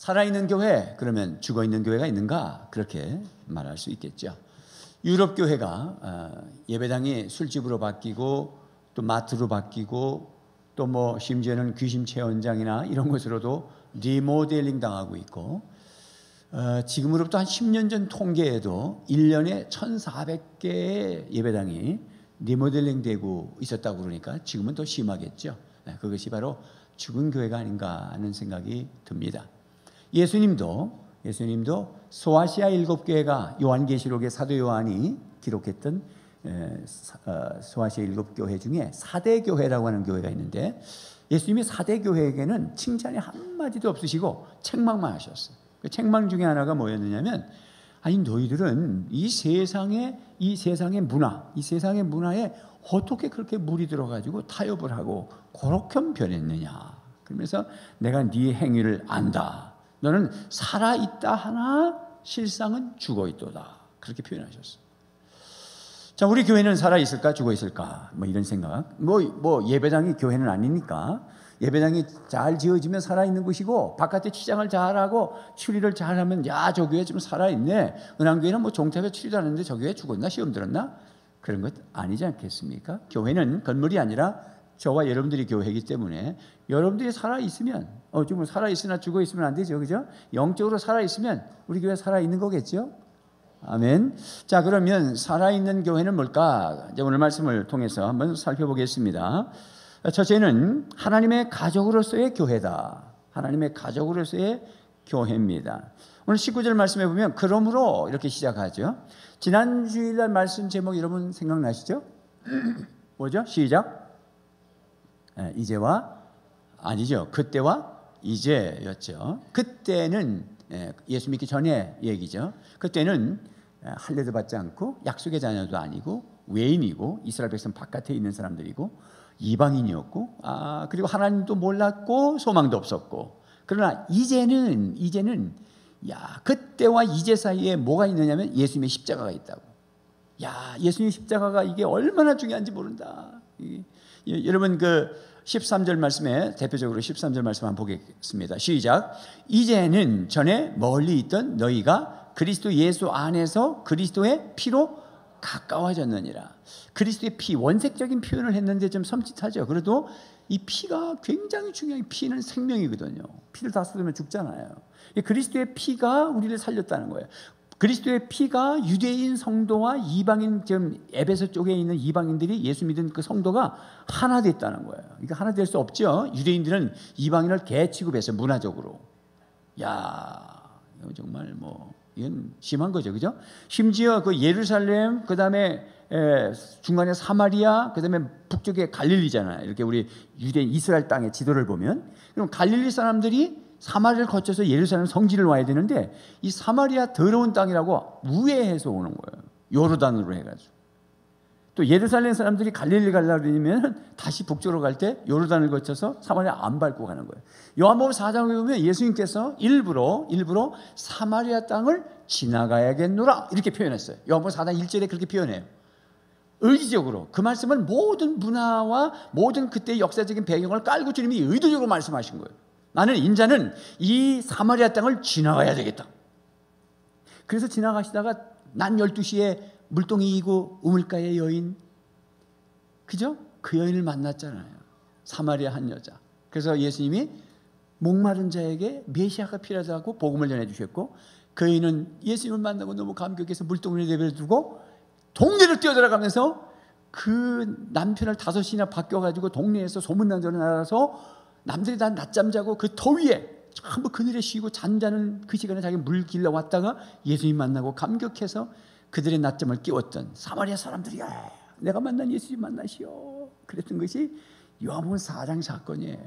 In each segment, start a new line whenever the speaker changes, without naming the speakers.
살아있는 교회, 그러면 죽어있는 교회가 있는가? 그렇게 말할 수 있겠죠. 유럽 교회가 예배당이 술집으로 바뀌고 또 마트로 바뀌고 또 뭐 심지어는 귀신 체험장이나 이런 곳으로도 리모델링 당하고 있고, 지금으로부터 한 10년 전 통계에도 1년에 1,400개의 예배당이 리모델링 되고 있었다고 그러니까 지금은 더 심하겠죠. 그것이 바로 죽은 교회가 아닌가 하는 생각이 듭니다. 예수님도 소아시아 7교회가 요한계시록의 사도 요한이 기록했던 소아시아 7교회 중에 4대 교회라고 하는 교회가 있는데, 예수님이 4대 교회에게는 칭찬이 한마디도 없으시고 책망만 하셨어요. 그 책망 중에 하나가 뭐였느냐면, 아니 너희들은 이 세상의 문화, 이 세상의 문화에 어떻게 그렇게 물이 들어가지고 타협을 하고 그렇게 변했느냐. 그러면서 내가 네 행위를 안다. 너는 살아있다 하나 실상은 죽어있도다. 그렇게 표현하셨어요. 자, 우리 교회는 살아있을까 죽어있을까? 뭐 이런 생각. 뭐 예배당이 교회는 아니니까. 예배당이 잘 지어지면 살아있는 곳이고, 바깥에 치장을 잘하고 추리를 잘하면 야, 저 교회 좀 살아있네. 은한교회는 뭐 종탑에 추리도 않는데 저 교회 죽었나? 시험 들었나? 그런 것 아니지 않겠습니까? 교회는 건물이 아니라 저와 여러분들이 교회이기 때문에 여러분들이 살아있으면, 지금 살아있으나 죽어있으면 안 되죠. 그죠? 영적으로 살아있으면 우리 교회 살아있는 거겠죠? 아멘. 자, 그러면 살아있는 교회는 뭘까? 이제 오늘 말씀을 통해서 한번 살펴보겠습니다. 첫째는 하나님의 가족으로서의 교회다. 하나님의 가족으로서의 교회입니다. 오늘 19절 말씀해 보면 그러므로 이렇게 시작하죠. 지난 주일날 말씀 제목 여러분 생각나시죠? 뭐죠? 시작. 이제와 아니죠. 그때와 이제였죠. 그때는 예수 믿기 전에 얘기죠. 그때는 할례도 받지 않고 약속의 자녀도 아니고 외인이고 이스라엘 백성 바깥에 있는 사람들이고 이방인이었고, 그리고 하나님도 몰랐고 소망도 없었고. 그러나 이제는 그때와 이제 사이에 뭐가 있느냐면 예수님의 십자가가 있다고. 예수님의 십자가가 이게 얼마나 중요한지 모른다. 여러분 그 13절 말씀에 대표적으로 13절 말씀 한번 보겠습니다. 시작. 이제는 전에 멀리 있던 너희가 그리스도 예수 안에서 그리스도의 피로 가까워졌느니라. 그리스도의 피, 원색적인 표현을 했는데 좀 섬찟하죠. 그래도 이 피가 굉장히 중요해요. 피는 생명이거든요. 피를 다 쏟으면 죽잖아요. 그리스도의 피가 우리를 살렸다는 거예요. 그리스도의 피가 유대인 성도와 이방인, 지금 에베소 쪽에 있는 이방인들이 예수 믿은 그 성도가 하나 됐다는 거예요. 그러니까 하나 될 수 없죠. 유대인들은 이방인을 개 취급해서 문화적으로. 이거 정말 이건 심한 거죠, 그죠? 심지어 그 예루살렘, 그 다음에 중간에 사마리아, 그 다음에 북쪽에 갈릴리잖아요. 이렇게 우리 유대인 이스라엘 땅의 지도를 보면, 그럼 갈릴리 사람들이 사마리아를 거쳐서 예루살렘 성지를 와야 되는데 이 사마리아 더러운 땅이라고 우회해서 오는 거예요. 요르단으로 해가지고. 또 예루살렘 사람들이 갈릴리 가려고 그러면 다시 북쪽으로 갈 때 요르단을 거쳐서 사마리아 안 밟고 가는 거예요. 요한복음 4장에 보면 예수님께서 일부러 사마리아 땅을 지나가야겠노라 이렇게 표현했어요. 요한복음 4장 1절에 그렇게 표현해요. 의지적으로 그 말씀은 모든 문화와 모든 그때의 역사적인 배경을 깔고 주님이 의도적으로 말씀하신 거예요. 나는 인자는 이 사마리아 땅을 지나가야 되겠다. 그래서 지나가시다가 낮 12시에 물동이이고 우물가의 여인, 그죠? 그 여인을 만났잖아요. 사마리아 한 여자. 그래서 예수님이 목마른 자에게 메시아가 필요하다고 복음을 전해주셨고, 그 여인은 예수님을 만나고 너무 감격해서 물동이를 내버려두고 동네를 뛰어들어가면서 그 남편을 5이나 바뀌어가지고 동네에서 소문난전을 알아서 남들이 다 낮잠 자고 그 더위에 전부 그늘에 쉬고 잠자는 그 시간에 자기 물 길러 왔다가 예수님 만나고 감격해서 그들의 낮잠을 깨웠던 사마리아 사람들이 내가 만난 예수님 만나시오. 그랬던 것이 요한복음 4장 사건이에요.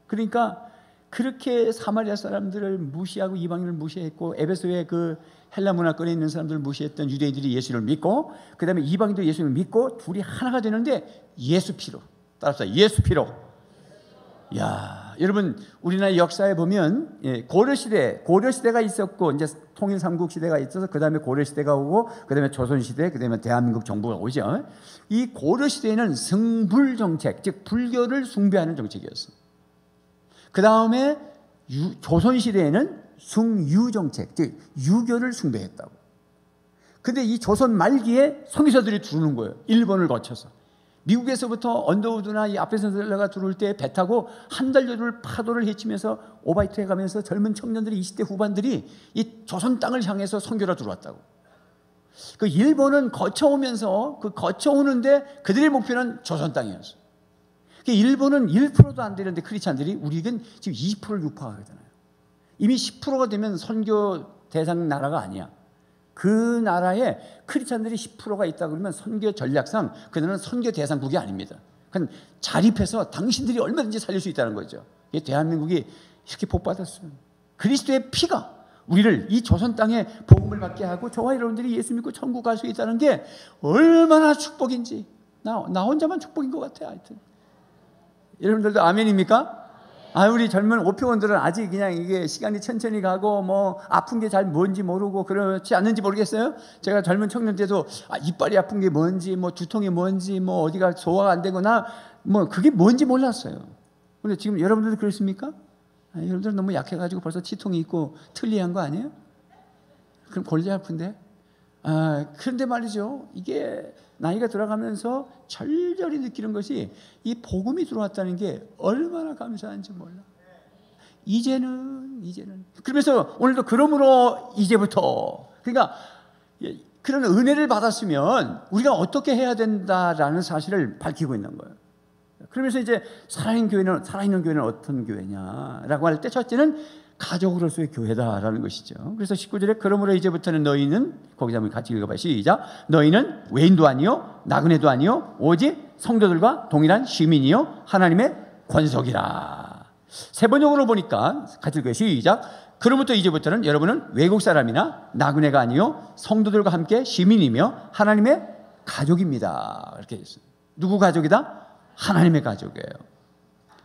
그러니까 그렇게 사마리아 사람들을 무시하고 이방인을 무시했고 에베소의 그 헬라 문화권에 있는 사람들을 무시했던 유대인들이 예수를 믿고, 그 다음에 이방인도 예수를 믿고 둘이 하나가 되는데 예수 피로. 따라서 예수 피로. 여러분 우리나라 역사에 보면 고려 시대가 있었고 이제 통일 삼국 시대가 있어서 그 다음에 고려 시대가 오고 그 다음에 조선 시대, 그 다음에 대한민국 정부가 오죠. 이 고려 시대에는 승불 정책, 즉 불교를 숭배하는 정책이었어. 그 다음에 조선 시대에는 숭유 정책, 즉 유교를 숭배했다고. 근데 이 조선 말기에 선교사들이 들어오는 거예요. 일본을 거쳐서. 미국에서부터 언더우드나 이 앞에서가 들어올 때 배 타고 한 달여를 파도를 헤치면서 오바이트 해가면서 젊은 청년들이 20대 후반들이 이 조선 땅을 향해서 선교로 들어왔다고. 그 일본은 거쳐오면서 그 거쳐오는데 그들의 목표는 조선 땅이었어. 일본은 1%도 안 되는데 크리스찬들이 우리는 지금 20%를 유포하잖아요. 이미 10%가 되면 선교 대상 나라가 아니야. 그 나라에 크리스찬들이 10%가 있다 그러면 선교 전략상 그들은 선교 대상국이 아닙니다. 그건 자립해서 당신들이 얼마든지 살릴 수 있다는 거죠. 대한민국이 이렇게 복받았어요. 그리스도의 피가 우리를 이 조선 땅에 복음을 받게 하고 저와 여러분들이 예수 믿고 천국 갈 수 있다는 게 얼마나 축복인지. 나 혼자만 축복인 것 같아요. 하여튼 여러분들도 아멘입니까? 우리 젊은 오표원들은 아직 그냥 이게 시간이 천천히 가고 뭐 아픈 게 잘 뭔지 모르고 그렇지 않는지 모르겠어요. 제가 젊은 청년 때도 이빨이 아픈 게 뭔지 뭐 두통이 뭔지 뭐 어디가 소화가 안 되거나 뭐 그게 뭔지 몰랐어요. 근데 지금 여러분들도 그렇습니까? 여러분들은 너무 약해가지고 벌써 치통이 있고 틀리한 거 아니에요? 그럼 골지 아픈데? 그런데 말이죠. 이게 나이가 들어가면서 절절히 느끼는 것이 이 복음이 들어왔다는 게 얼마나 감사한지 몰라. 이제는 그러면서 오늘도 그러므로 이제부터 그러니까 그런 은혜를 받았으면 우리가 어떻게 해야 된다라는 사실을 밝히고 있는 거예요. 그러면서 이제 살아있는 교회는 어떤 교회냐라고 할 때 첫째는 가족으로서의 교회다라는 것이죠. 그래서 19절에 그러므로 이제부터는 너희는 거기서 한번 같이 읽어봐요. 시작. 너희는 외인도 아니요 나그네도 아니요 오직 성도들과 동일한 시민이요 하나님의 권속이라. 세 번역으로 보니까 같이 읽어요. 시작. 그로부터 이제부터는 여러분은 외국 사람이나 나그네가 아니요 성도들과 함께 시민이며 하나님의 가족입니다. 이렇게 했어요. 누구 가족이다? 하나님의 가족이에요.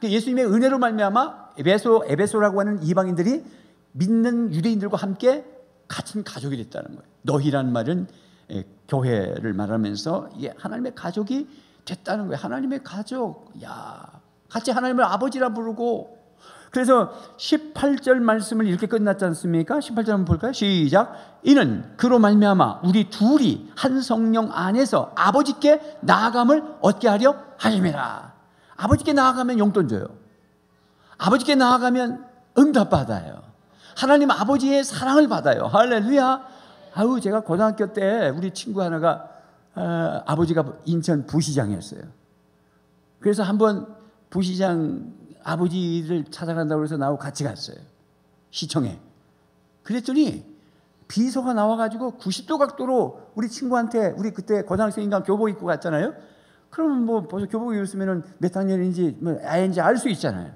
예수님의 은혜로 말미암아 에베소라고 하는 이방인들이 믿는 유대인들과 함께 같은 가족이 됐다는 거예요. 너희란 말은 교회를 말하면서 이게 하나님의 가족이 됐다는 거예요. 하나님의 가족. 같이 하나님을 아버지라 부르고. 그래서 18절 말씀을 이렇게 끝났지 않습니까? 18절 한번 볼까요? 시작. 이는 그로 말미암아 우리 둘이 한 성령 안에서 아버지께 나아감을 얻게 하려 하심이라. 아버지께 나아가면 용돈 줘요. 아버지께 나아가면 응답받아요. 하나님 아버지의 사랑을 받아요. 할렐루야. 제가 고등학교 때 우리 친구 하나가 아버지가 인천 부시장이었어요. 그래서 한번 부시장 아버지를 찾아간다고 해서 나하고 같이 갔어요. 시청에. 그랬더니 비서가 나와가지고 90도 각도로 우리 친구한테, 우리 그때 고등학생인가 교복 입고 갔잖아요. 그러면 뭐 벌써 교복 입었으면 몇 학년인지 뭐 아인지 알 수 있잖아요.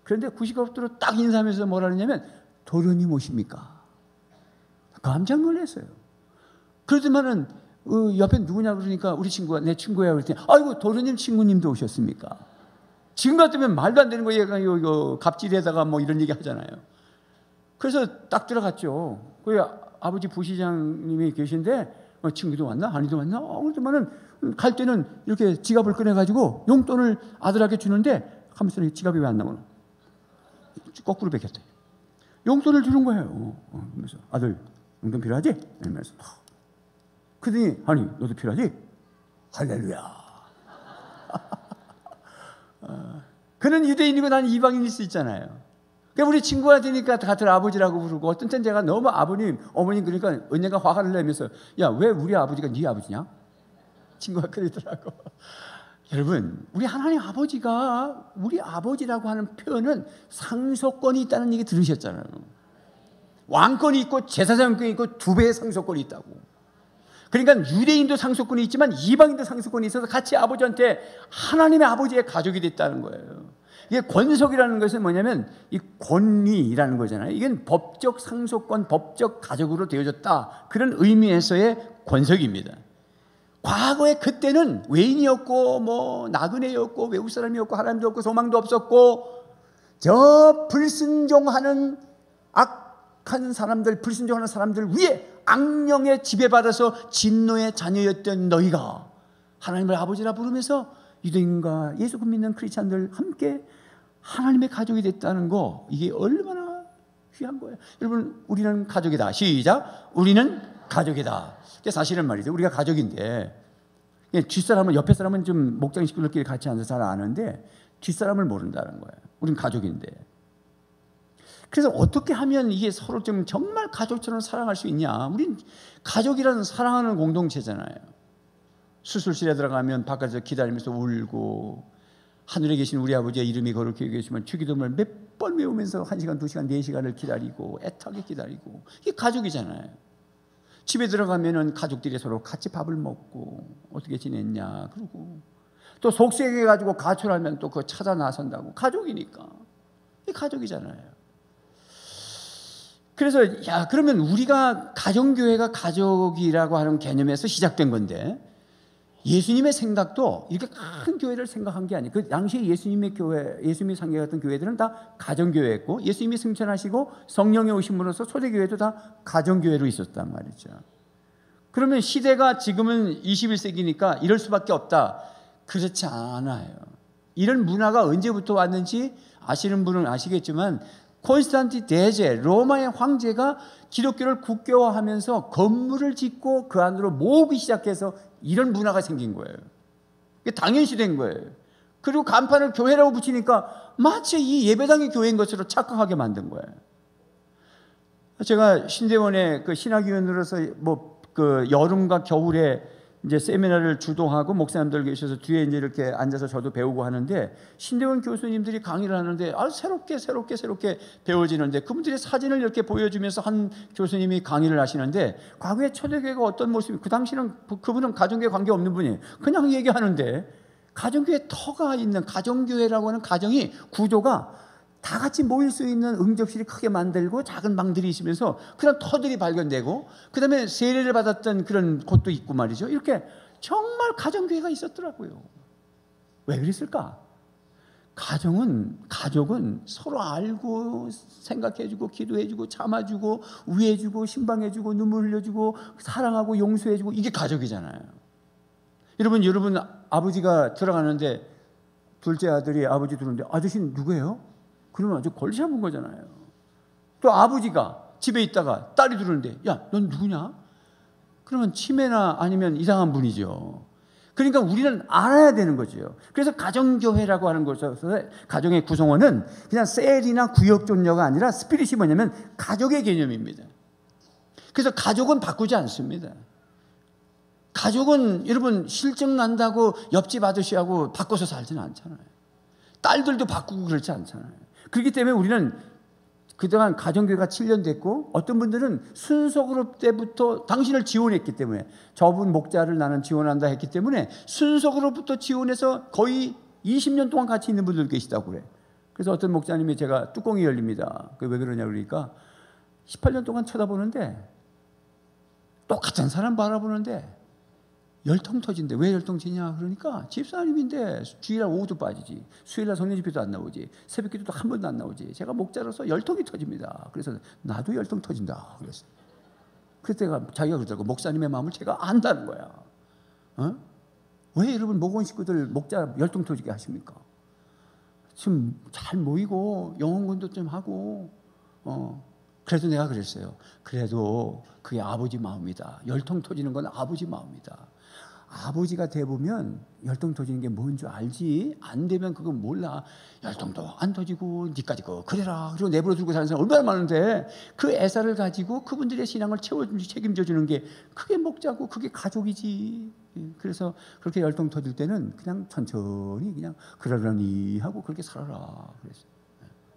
그런데 90각도로 딱 인사하면서 뭐라 그러냐면 도련님 오십니까? 깜짝 놀랐어요. 그러더만은 옆에 누구냐 그러니까 우리 친구가 내 친구야 그랬더니 아이고 도련님 친구님도 오셨습니까? 지금 같으면 말도 안 되는 거 얘가 갑질에다가 뭐 이런 얘기 하잖아요. 그래서 딱 들어갔죠. 그 아버지 부시장님이 계신데 친구도 왔나? 아니도 왔나? 그러더만은 갈 때는 이렇게 지갑을 꺼내가지고 용돈을 아들에게 주는데 하면서 지갑이 왜 안 나오나? 거꾸로 베꼈대. 용돈을 주는 거예요. 그러면서 아들 용돈 필요하지? 이러면서 그러더니 아니 너도 필요하지? 할렐루야. 그는 유대인이고 난 이방인일 수 있잖아요. 그러니까 우리 친구가 되니까 같은 아버지라고 부르고 어떤 때는 제가 너무 아버님, 어머님 그러니까 언젠가 화를 내면서 야, 왜 우리 아버지가 네 아버지냐? 친구가 그러더라고. 여러분, 우리 하나님 아버지가 우리 아버지라고 하는 표현은 상속권이 있다는 얘기 들으셨잖아요. 왕권이 있고 제사장권이 있고 두 배의 상속권이 있다고. 그러니까 유대인도 상속권이 있지만 이방인도 상속권이 있어서 같이 아버지한테 하나님의 아버지의 가족이 됐다는 거예요. 이게 권속이라는 것은 뭐냐면 이 권리라는 거잖아요. 이건 법적 상속권, 법적 가족으로 되어졌다. 그런 의미에서의 권속입니다. 과거에 그때는 외인이었고 뭐 나그네였고 외국 사람이었고 하나님도 없고 소망도 없었고 저 불순종하는 악한 사람들, 불순종하는 사람들 위에 악령에 지배받아서 진노의 자녀였던 너희가 하나님을 아버지라 부르면서 유대인과 예수 믿는 크리스찬들 함께 하나님의 가족이 됐다는 거, 이게 얼마나 귀한 거예요. 여러분, 우리는 가족이다. 시작. 우리는 가족이다. 사실은 말이죠. 우리가 가족인데 뒷사람은, 옆에 사람은 좀 목장 식구들끼리 같이 앉아서 잘 아는데 뒷사람을 모른다는 거예요. 우린 가족인데. 그래서 어떻게 하면 이게 서로 좀 정말 가족처럼 사랑할 수 있냐? 우린 가족이라는 사랑하는 공동체잖아요. 수술실에 들어가면 바깥에서 기다리면서 울고, 하늘에 계신 우리 아버지의 이름이 거룩히 계시면 주기도문을 몇 번 외우면서 1시간, 2시간, 4시간을 기다리고 애타게 기다리고, 이게 가족이잖아요. 집에 들어가면은 가족들이 서로 같이 밥을 먹고 어떻게 지냈냐 그러고, 또 속세게 가지고 가출하면 또 그거 찾아 나선다고. 가족이니까. 이게 가족이잖아요. 그래서 그러면 우리가 가정교회가 가족이라고 하는 개념에서 시작된 건데, 예수님의 생각도 이렇게 큰 교회를 생각한 게 아니에요. 그 당시에 예수님의 교회, 예수님이 상계했던 교회들은 다 가정교회였고, 예수님이 승천하시고 성령이 오심으로써 초대교회도 다 가정교회로 있었단 말이죠. 그러면 시대가 지금은 21세기니까 이럴 수밖에 없다. 그렇지 않아요. 이런 문화가 언제부터 왔는지 아시는 분은 아시겠지만, 콘스탄티 대제, 로마의 황제가 기독교를 국교화하면서 건물을 짓고 그 안으로 모으기 시작해서 이런 문화가 생긴 거예요. 이게 당연시 된 거예요. 그리고 간판을 교회라고 붙이니까 마치 이 예배당이 교회인 것으로 착각하게 만든 거예요. 제가 신대원의 그 신학위원으로서 그 여름과 겨울에 이제 세미나를 주도하고 목사님들 계셔서 뒤에 이제 이렇게 앉아서 저도 배우고 하는데, 신대원 교수님들이 강의를 하는데 새롭게 배워지는데, 그분들의 사진을 이렇게 보여주면서 한 교수님이 강의를 하시는데, 과거에 초대교회가 어떤 모습이, 그 당시는 그분은 가정교회 관계 없는 분이에요. 그냥 얘기하는데, 가정교회 터가 있는, 가정교회라고 하는 가정이 구조가 다 같이 모일 수 있는 응접실이 크게 만들고 작은 방들이 있으면서 그런 터들이 발견되고, 그 다음에 세례를 받았던 그런 곳도 있고 말이죠. 이렇게 정말 가정교회가 있었더라고요. 왜 그랬을까? 가족은 서로 알고 생각해주고 기도해주고 참아주고 위해주고 신방해주고 눈물 흘려주고 사랑하고 용서해주고, 이게 가족이잖아요. 여러분 아버지가 들어가는데 둘째 아들이 아버지 들어오는데, 아저씨 누구예요? 그러면 아주 권리 잡은 거잖아요. 또 아버지가 집에 있다가 딸이 들어오는데, 야, 넌 누구냐? 그러면 치매나 아니면 이상한 분이죠. 그러니까 우리는 알아야 되는 거죠. 그래서 가정교회라고 하는 것에서 가정의 구성원은 그냥 셀이나 구역존녀가 아니라 스피릿이 뭐냐면 가족의 개념입니다. 그래서 가족은 바꾸지 않습니다. 가족은 여러분 실증 난다고 옆집 아저씨하고 바꿔서 살지는 않잖아요. 딸들도 바꾸고 그렇지 않잖아요. 그렇기 때문에 우리는 그동안 가정교회가 7년 됐고, 어떤 분들은 순서그룹 때부터 당신을 지원했기 때문에, 저분 목자를 나는 지원한다 했기 때문에 순서그룹부터 지원해서 거의 20년 동안 같이 있는 분들 계시다고 그래. 그래서 어떤 목자님이, 제가 뚜껑이 열립니다. 그게 왜 그러냐 그러니까 18년 동안 쳐다보는데, 똑같은 사람 바라보는데 열통 터진대. 왜 열통 치냐 그러니까, 집사님인데 주일날 오후도 빠지지, 수요일날 성령집회도 안 나오지, 새벽기도도 한 번도 안 나오지. 제가 목자로서 열통이 터집니다. 그래서 나도 열통 터진다 그랬어요. 그때가 자기가 그러더라고. 목사님의 마음을 제가 안다는 거야. 왜 여러분 목원 식구들 목자 열통 터지게 하십니까? 지금 잘 모이고 영혼군도 좀 하고, 그래도 내가 그랬어요. 그래도 그게 아버지 마음이다. 열통 터지는 건 아버지 마음이다. 아버지가 돼보면 열통 터지는 게 뭔 줄 알지, 안 되면 그건 몰라. 열통도 안 터지고 니까지 그래라 그리고 내버려 두고 사는 사람 얼마나 많은데, 그 애사를 가지고 그분들의 신앙을 채워주는, 책임져 주는 게 그게 목자고 그게 가족이지. 그래서 그렇게 열통 터질 때는 그냥 천천히 그냥 그러려니 하고 그렇게 살아라 그랬어요.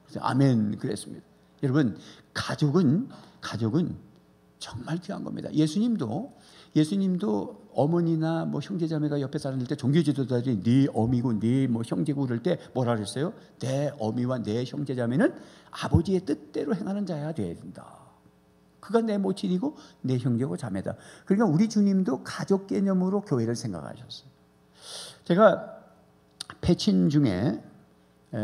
그래서 아멘 그랬습니다. 여러분, 가족은 정말 귀한 겁니다. 예수님도 어머니나 형제자매가 옆에 사는 때 종교 지도자들이 네 어미고 네 형제고 그럴 때 뭐라 그랬어요? 내 어미와 내 형제자매는 아버지의 뜻대로 행하는 자야 돼야 된다. 그가 내 모친이고 내 형제고 자매다. 그러니까 우리 주님도 가족 개념으로 교회를 생각하셨어요. 제가 패친 중에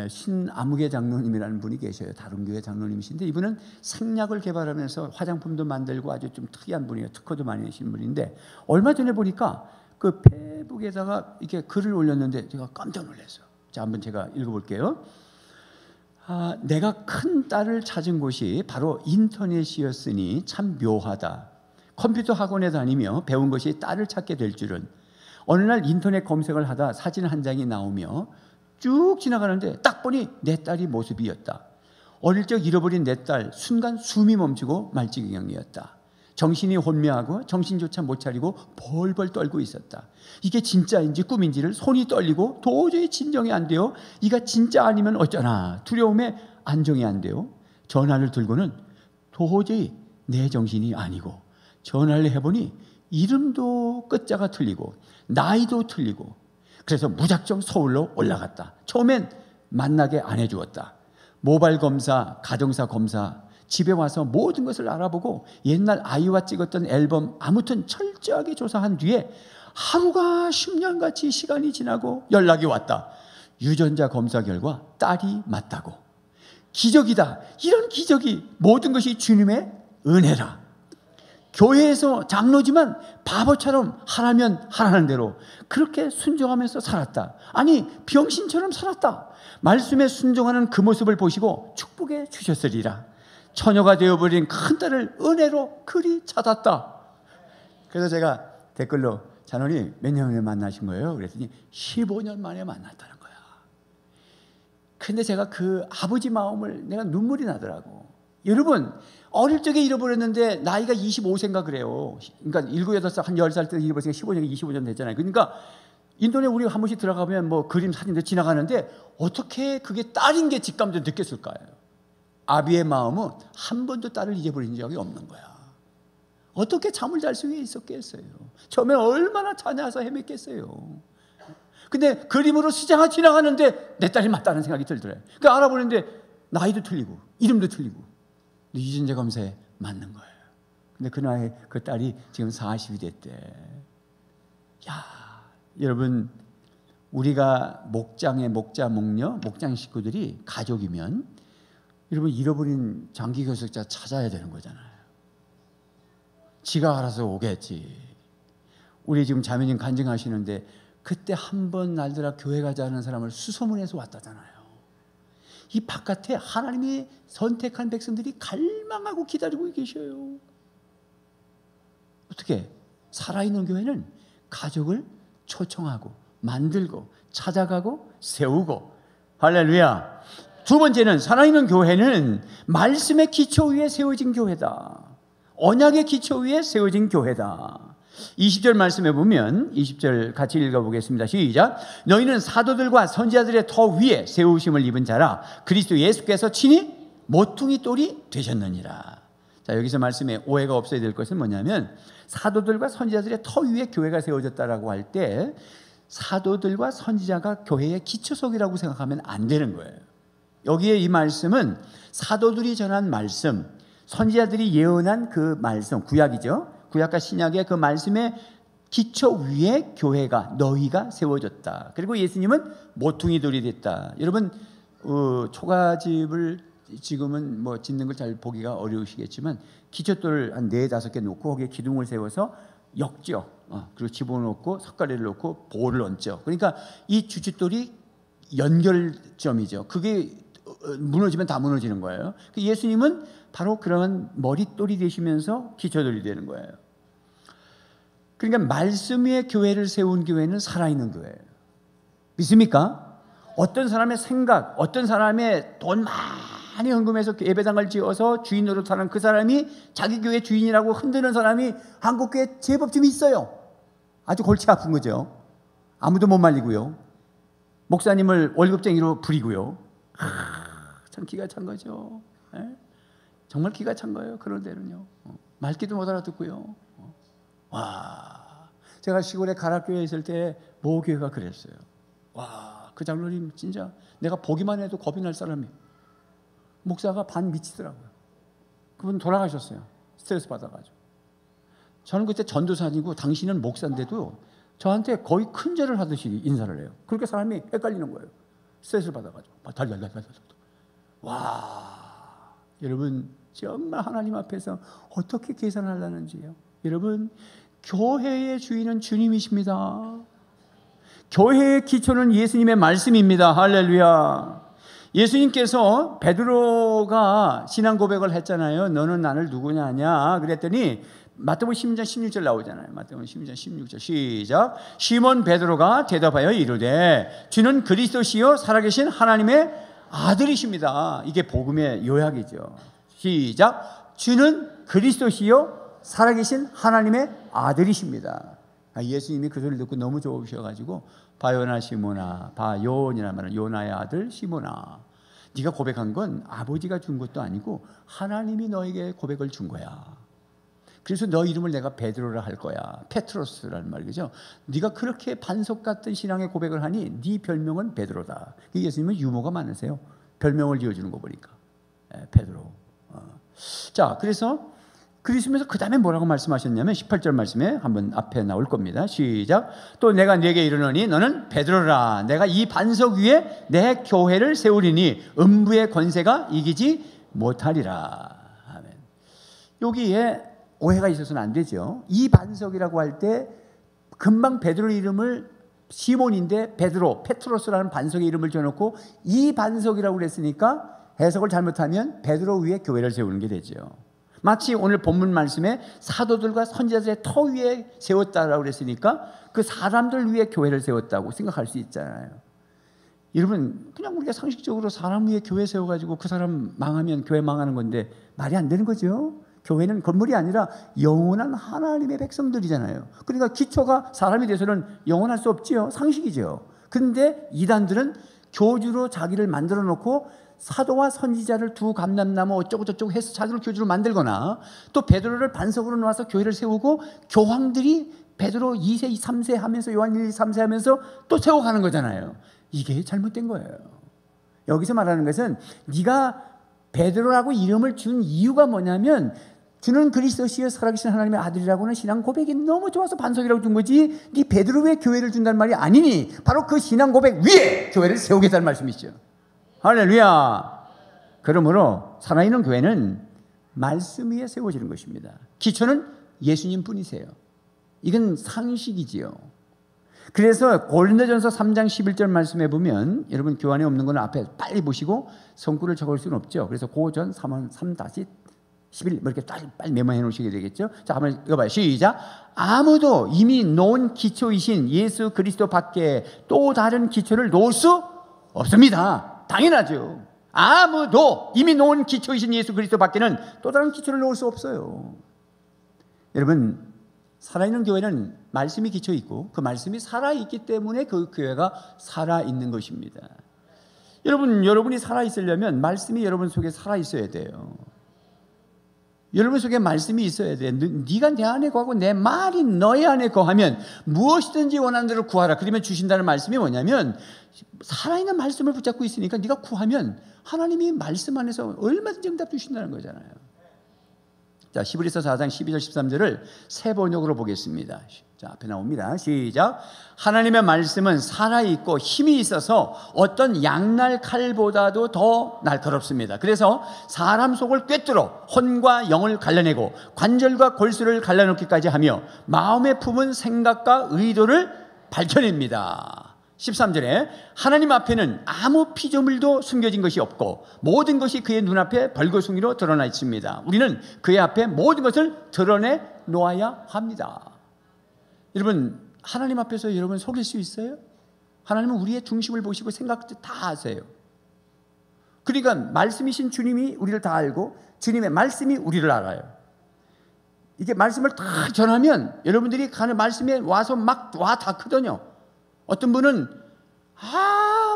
신아무개 장로님이라는 분이 계셔요. 다른 교회 장로님이신데, 이분은 생약을 개발하면서 화장품도 만들고 아주 좀 특이한 분이에요. 특허도 많이 내신 분인데, 얼마 전에 보니까 그 페북에다가 이렇게 글을 올렸는데 제가 깜짝 놀랐어요. 자, 한번 제가 읽어볼게요. 내가 큰 딸을 찾은 곳이 바로 인터넷이었으니 참 묘하다. 컴퓨터 학원에 다니며 배운 것이 딸을 찾게 될 줄은. 어느 날 인터넷 검색을 하다 사진 한 장이 나오며 쭉 지나가는데 딱 보니 내 딸이 모습이었다. 어릴 적 잃어버린 내 딸, 순간 숨이 멈추고 말지경이었다. 정신이 혼미하고 정신조차 못 차리고 벌벌 떨고 있었다. 이게 진짜인지 꿈인지를 손이 떨리고 도저히 진정이 안 돼요. 이가 진짜 아니면 어쩌나 두려움에 안정이 안 돼요. 전화를 들고는 도저히 내 정신이 아니고, 전화를 해보니 이름도 끝자가 틀리고 나이도 틀리고, 그래서 무작정 서울로 올라갔다. 처음엔 만나게 안 해주었다. 모바일 검사, 가정사 검사, 집에 와서 모든 것을 알아보고 옛날 아이와 찍었던 앨범 아무튼 철저하게 조사한 뒤에 하루가 10년같이 시간이 지나고 연락이 왔다. 유전자 검사 결과 딸이 맞다고. 기적이다. 이런 기적이, 모든 것이 주님의 은혜라. 교회에서 장로지만 바보처럼 하라면 하라는 대로 그렇게 순종하면서 살았다. 아니, 병신처럼 살았다. 말씀에 순종하는 그 모습을 보시고 축복해 주셨으리라. 처녀가 되어버린 큰딸을 은혜로 그리 찾았다. 그래서 제가 댓글로 자녀님 몇 년 만에 만나신 거예요? 그랬더니 15년 만에 만났다는 거야. 근데 제가 그 아버지 마음을, 내가 눈물이 나더라고. 여러분, 어릴 적에 잃어버렸는데 나이가 25세인가 그래요. 그러니까 7, 8살, 한 10살 때 잃어버렸으니까 15년, 25년 됐잖아요. 그러니까 인터넷 우리 한 번씩 들어가면 뭐 그림 사진도 지나가는데 어떻게 그게 딸인 게 직감도 느꼈을까요? 아비의 마음은 한 번도 딸을 잊어버린 적이 없는 거야. 어떻게 잠을 잘 수 있었겠어요? 처음에 얼마나 찾아서 헤맸겠어요. 근데 그림으로 시장을 지나가는데 내 딸이 맞다는 생각이 들더래요. 그러니까 알아보는데 나이도 틀리고 이름도 틀리고 유전자 검사에 맞는 거예요. 근데 그 나이에 그 딸이 지금 40이 됐대. 야, 여러분, 우리가 목장의 목자, 목녀, 목장 식구들이 가족이면 여러분 잃어버린 장기 교섭자 찾아야 되는 거잖아요. 지가 알아서 오겠지. 우리 지금 자매님 간증하시는데 그때 한 번 날더라 교회 가자 하는 사람을 수소문해서 왔다잖아요. 이 바깥에 하나님이 선택한 백성들이 갈망하고 기다리고 계셔요. 어떻게? 살아있는 교회는 가족을 초청하고 만들고 찾아가고 세우고. 할렐루야. 두 번째는, 살아있는 교회는 말씀의 기초 위에 세워진 교회다. 언약의 기초 위에 세워진 교회다. 20절 말씀에 보면, 20절 같이 읽어보겠습니다. 시작. 너희는 사도들과 선지자들의 터 위에 세우심을 입은 자라. 그리스도 예수께서 친히 모퉁이 돌이 되셨느니라. 자, 여기서 말씀에 오해가 없어야 될 것은 뭐냐면, 사도들과 선지자들의 터 위에 교회가 세워졌다라고 할 때 사도들과 선지자가 교회의 기초석이라고 생각하면 안 되는 거예요. 여기에 이 말씀은 사도들이 전한 말씀, 선지자들이 예언한 그 말씀, 구약이죠. 구약과 신약의 그 말씀의 기초 위에 교회가, 너희가 세워졌다. 그리고 예수님은 모퉁이 돌이 됐다. 여러분, 초가집을 지금은 뭐 짓는 걸 잘 보기가 어려우시겠지만 기초돌 한 4, 5개 놓고 거기에 기둥을 세워서 엮죠. 그리고 집어넣고 석가래를 넣고 보를 얹죠. 그러니까 이 주춧돌이 연결점이죠. 그게 무너지면 다 무너지는 거예요. 예수님은 바로 그런 머릿돌이 되시면서 기초돌이 되는 거예요. 그러니까 말씀 위에 교회를 세운 교회는 살아있는 교회예요. 믿습니까? 어떤 사람의 생각, 어떤 사람의 돈 많이 헌금해서 예배당을 지어서 주인 노릇하는 그 사람이 자기 교회 주인이라고 흔드는 사람이 한국교회에 제법 좀 있어요. 아주 골치 아픈 거죠. 아무도 못 말리고요. 목사님을 월급쟁이로 부리고요. 참 기가 찬 거죠. 네? 정말 기가 찬 거예요. 그런 데는요. 말귀도 못 알아듣고요. 와, 제가 시골에 가락교회에 있을 때 모교회가 그랬어요. 와, 그 장로님 진짜 내가 보기만 해도 겁이 날 사람이에요. 목사가 반 미치더라고요. 그분 돌아가셨어요. 스트레스 받아가지고. 저는 그때 전도사님이고 당신은 목사인데도 저한테 거의 큰 죄를 하듯이 인사를 해요. 그렇게 사람이 헷갈리는 거예요. 스트레스를 받아가지고. 와, 여러분 정말 하나님 앞에서 어떻게 계산하려는지요. 여러분, 교회의 주인은 주님이십니다. 교회의 기초는 예수님의 말씀입니다. 할렐루야. 예수님께서 베드로가 신앙 고백을 했잖아요. 너는 나를 누구냐 하냐 그랬더니 마태복음 16장 16절 나오잖아요. 마태복음 16장 16절 시작. 시몬 베드로가 대답하여 이르되 주는 그리스도시요 살아계신 하나님의 아들이십니다. 이게 복음의 요약이죠. 시작. 주는 그리스도시요 살아계신 하나님의 아들이십니다. 예수님이 그 소리를 듣고 너무 좋으셔가지고 바요나 시모나, 바요온이라는 말은 요나의 아들 시모나, 네가 고백한 건 아버지가 준 것도 아니고 하나님이 너에게 고백을 준 거야. 그래서 너 이름을 내가 베드로라 할 거야. 페트로스라는 말이죠. 네가 그렇게 반석 같은 신앙의 고백을 하니 네 별명은 베드로다. 예수님은 유머가 많으세요. 별명을 지어주는 거 보니까 베드로. 자, 그래서 그러시면서 그 다음에 뭐라고 말씀하셨냐면 18절 말씀에 한번 앞에 나올 겁니다. 시작. 또 내가 네게 이르노니 너는 베드로라. 내가 이 반석 위에 내 교회를 세우리니 음부의 권세가 이기지 못하리라. 아멘. 여기에 오해가 있어서는 안 되죠. 이 반석이라고 할 때 금방 베드로 이름을 시몬인데 베드로, 페트로스라는 반석의 이름을 지어놓고 이 반석이라고 그랬으니까 해석을 잘못하면 베드로 위에 교회를 세우는 게 되죠. 마치 오늘 본문 말씀에 사도들과 선지자들의 터 위에 세웠다라고 그랬으니까 그 사람들 위에 교회를 세웠다고 생각할 수 있잖아요. 여러분, 그냥 우리가 상식적으로 사람 위에 교회 세워가지고 그 사람 망하면 교회 망하는 건데 말이 안 되는 거죠. 교회는 건물이 아니라 영원한 하나님의 백성들이잖아요. 그러니까 기초가 사람이 돼서는 영원할 수 없지요. 상식이죠. 그런데 이단들은 교주로 자기를 만들어 놓고 사도와 선지자를 두 감람나무 어쩌고저쩌고 해서 자기를 교주로 만들거나 또 베드로를 반석으로 놓아서 교회를 세우고 교황들이 베드로 2세, 3세 하면서 요한 1, 2, 3세 하면서 또 세워가는 거잖아요. 이게 잘못된 거예요. 여기서 말하는 것은 네가 베드로라고 이름을 준 이유가 뭐냐면 주는 그리스도시여 살아계신 하나님의 아들이라고는 신앙 고백이 너무 좋아서 반석이라고 준 거지 네 베드로 위에 교회를 준다는 말이 아니니 바로 그 신앙 고백 위에 교회를 세우겠다는 말씀이죠. 할렐루야. 그러므로 살아있는 교회는 말씀 위에 세워지는 것입니다. 기초는 예수님 뿐이세요. 이건 상식이지요. 그래서 고린도전서 3장 11절 말씀해 보면 여러분 교환에 없는 건 앞에 빨리 보시고 성구를 적을 수는 없죠. 그래서 고전 3-11 이렇게 빨리 메모해 놓으시게 되겠죠. 자, 한번 읽어봐요. 시작. 아무도 이미 놓은 기초이신 예수 그리스도 밖에 또 다른 기초를 놓을 수 없습니다. 당연하죠. 아무도 이미 놓은 기초이신 예수 그리스도 밖에는 또 다른 기초를 놓을 수 없어요. 여러분, 살아있는 교회는 말씀이 기초 있고 그 말씀이 살아있기 때문에 그 교회가 살아있는 것입니다. 여러분이 살아있으려면 말씀이 여러분 속에 살아있어야 돼요. 여러분 속에 말씀이 있어야 돼. 네가 내 안에 거하고 내 말이 너희 안에 거하면 무엇이든지 원하는 대로 구하라. 그러면 주신다는 말씀이 뭐냐면 살아있는 말씀을 붙잡고 있으니까 네가 구하면 하나님이 말씀 안에서 얼마든지 응답 주신다는 거잖아요. 자, 히브리서 4장 12절 13절을 새 번역으로 보겠습니다. 자, 앞에 나옵니다. 시작. 하나님의 말씀은 살아있고 힘이 있어서 어떤 양날 칼보다도 더 날카롭습니다. 그래서 사람 속을 꿰뚫어 혼과 영을 갈라내고 관절과 골수를 갈라놓기까지 하며 마음에 품은 생각과 의도를 밝혀냅니다. 13절에 하나님 앞에는 아무 피조물도 숨겨진 것이 없고 모든 것이 그의 눈앞에 벌거숭이로 드러나 있습니다. 우리는 그의 앞에 모든 것을 드러내 놓아야 합니다. 여러분, 하나님 앞에서 여러분 속일 수 있어요? 하나님은 우리의 중심을 보시고 생각도 다 아세요. 그러니까 말씀이신 주님이 우리를 다 알고 주님의 말씀이 우리를 알아요. 이게 말씀을 다 전하면 여러분들이 가는 말씀에 와서 막 와 닿거든요. 어떤 분은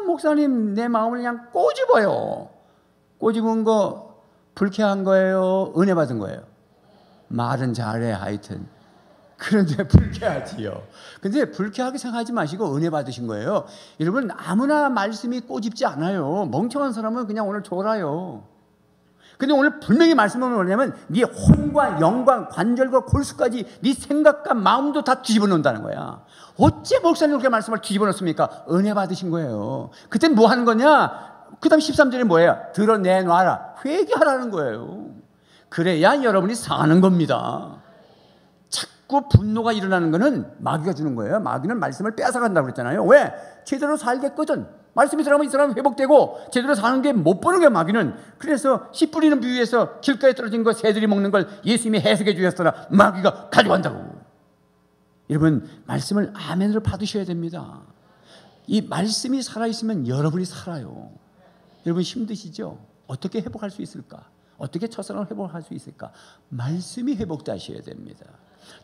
목사님 내 마음을 그냥 꼬집어요. 꼬집은 거 불쾌한 거예요? 은혜 받은 거예요? 말은 잘해 하여튼. 그런데 불쾌하지요. 근데 불쾌하게 생각하지 마시고 은혜 받으신 거예요. 여러분, 아무나 말씀이 꼬집지 않아요. 멍청한 사람은 그냥 오늘 졸아요. 근데 오늘 분명히 말씀은 뭐냐면 네 혼과 영과 관절과 골수까지 네 생각과 마음도 다 뒤집어 놓는다는 거야. 어째 목사님 그렇게 말씀을 뒤집어 놓습니까? 은혜 받으신 거예요. 그땐 뭐 하는 거냐? 그 다음 13절에 뭐예요? 드러내놔라. 회개하라는 거예요. 그래야 여러분이 사는 겁니다. 자꾸 분노가 일어나는 거는 마귀가 주는 거예요. 마귀는 말씀을 빼앗아간다고 그랬잖아요. 왜? 제대로 살겠거든. 말씀이 들어가면 이 사람은 회복되고 제대로 사는 게 못 보는 게 마귀는. 그래서 씨 뿌리는 비유에서 길가에 떨어진 거 새들이 먹는 걸 예수님이 해석해 주셨으나 마귀가 가져간다고. 여러분, 말씀을 아멘으로 받으셔야 됩니다. 이 말씀이 살아있으면 여러분이 살아요. 여러분 힘드시죠? 어떻게 회복할 수 있을까? 어떻게 첫사랑을 회복할 수 있을까? 말씀이 회복되셔야 됩니다.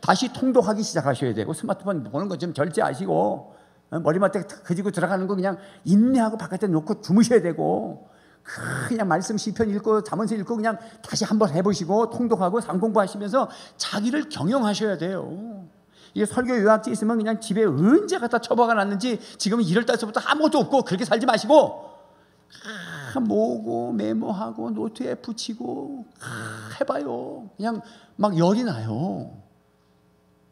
다시 통독하기 시작하셔야 되고, 스마트폰 보는 거 좀 절제하시고, 머리맡에 그지고 들어가는 거 그냥 인내하고 바깥에 놓고 주무셔야 되고, 그냥 말씀 시편 읽고 잠언서 읽고 그냥 다시 한번 해보시고 통독하고 상공부하시면서 자기를 경영하셔야 돼요. 이게 설교 요약지 있으면 그냥 집에 언제 갖다 처박아 놨는지 지금 1월달서부터 아무것도 없고 그렇게 살지 마시고, 모으고 메모하고 노트에 붙이고 해봐요. 그냥 막 열이 나요.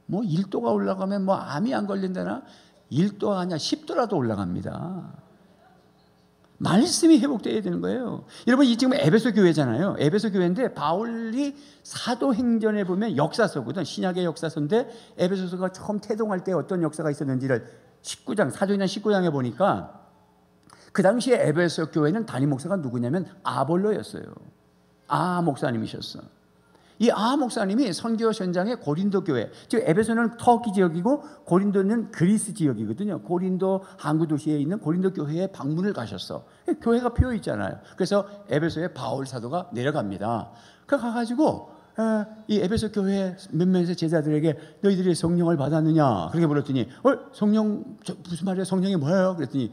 뭐 1도가 올라가면 뭐 암이 안 걸린다나 1도가 아니야 10도라도 올라갑니다. 말씀이 회복되어야 되는 거예요. 여러분, 이 지금 에베소 교회잖아요. 에베소 교회인데 바울이 사도행전에 보면 역사서거든. 신약의 역사서인데 에베소서가 처음 태동할 때 어떤 역사가 있었는지를 19장, 사도행전 19장에 보니까 그 당시에 에베소 교회는 담임 목사가 누구냐면 아볼로였어요. 아 목사님이셨어. 이 아 목사님이 선교 현장에 고린도 교회, 즉 에베소는 터키 지역이고 고린도는 그리스 지역이거든요. 고린도 항구 도시에 있는 고린도 교회에 방문을 가셨어. 교회가 비어 있잖아요. 그래서 에베소에 바울 사도가 내려갑니다. 그 가가지고 이 에베소 교회 몇몇의 제자들에게 너희들이 성령을 받았느냐 그렇게 물었더니 성령 무슨 말이야? 성령이 뭐예요? 그랬더니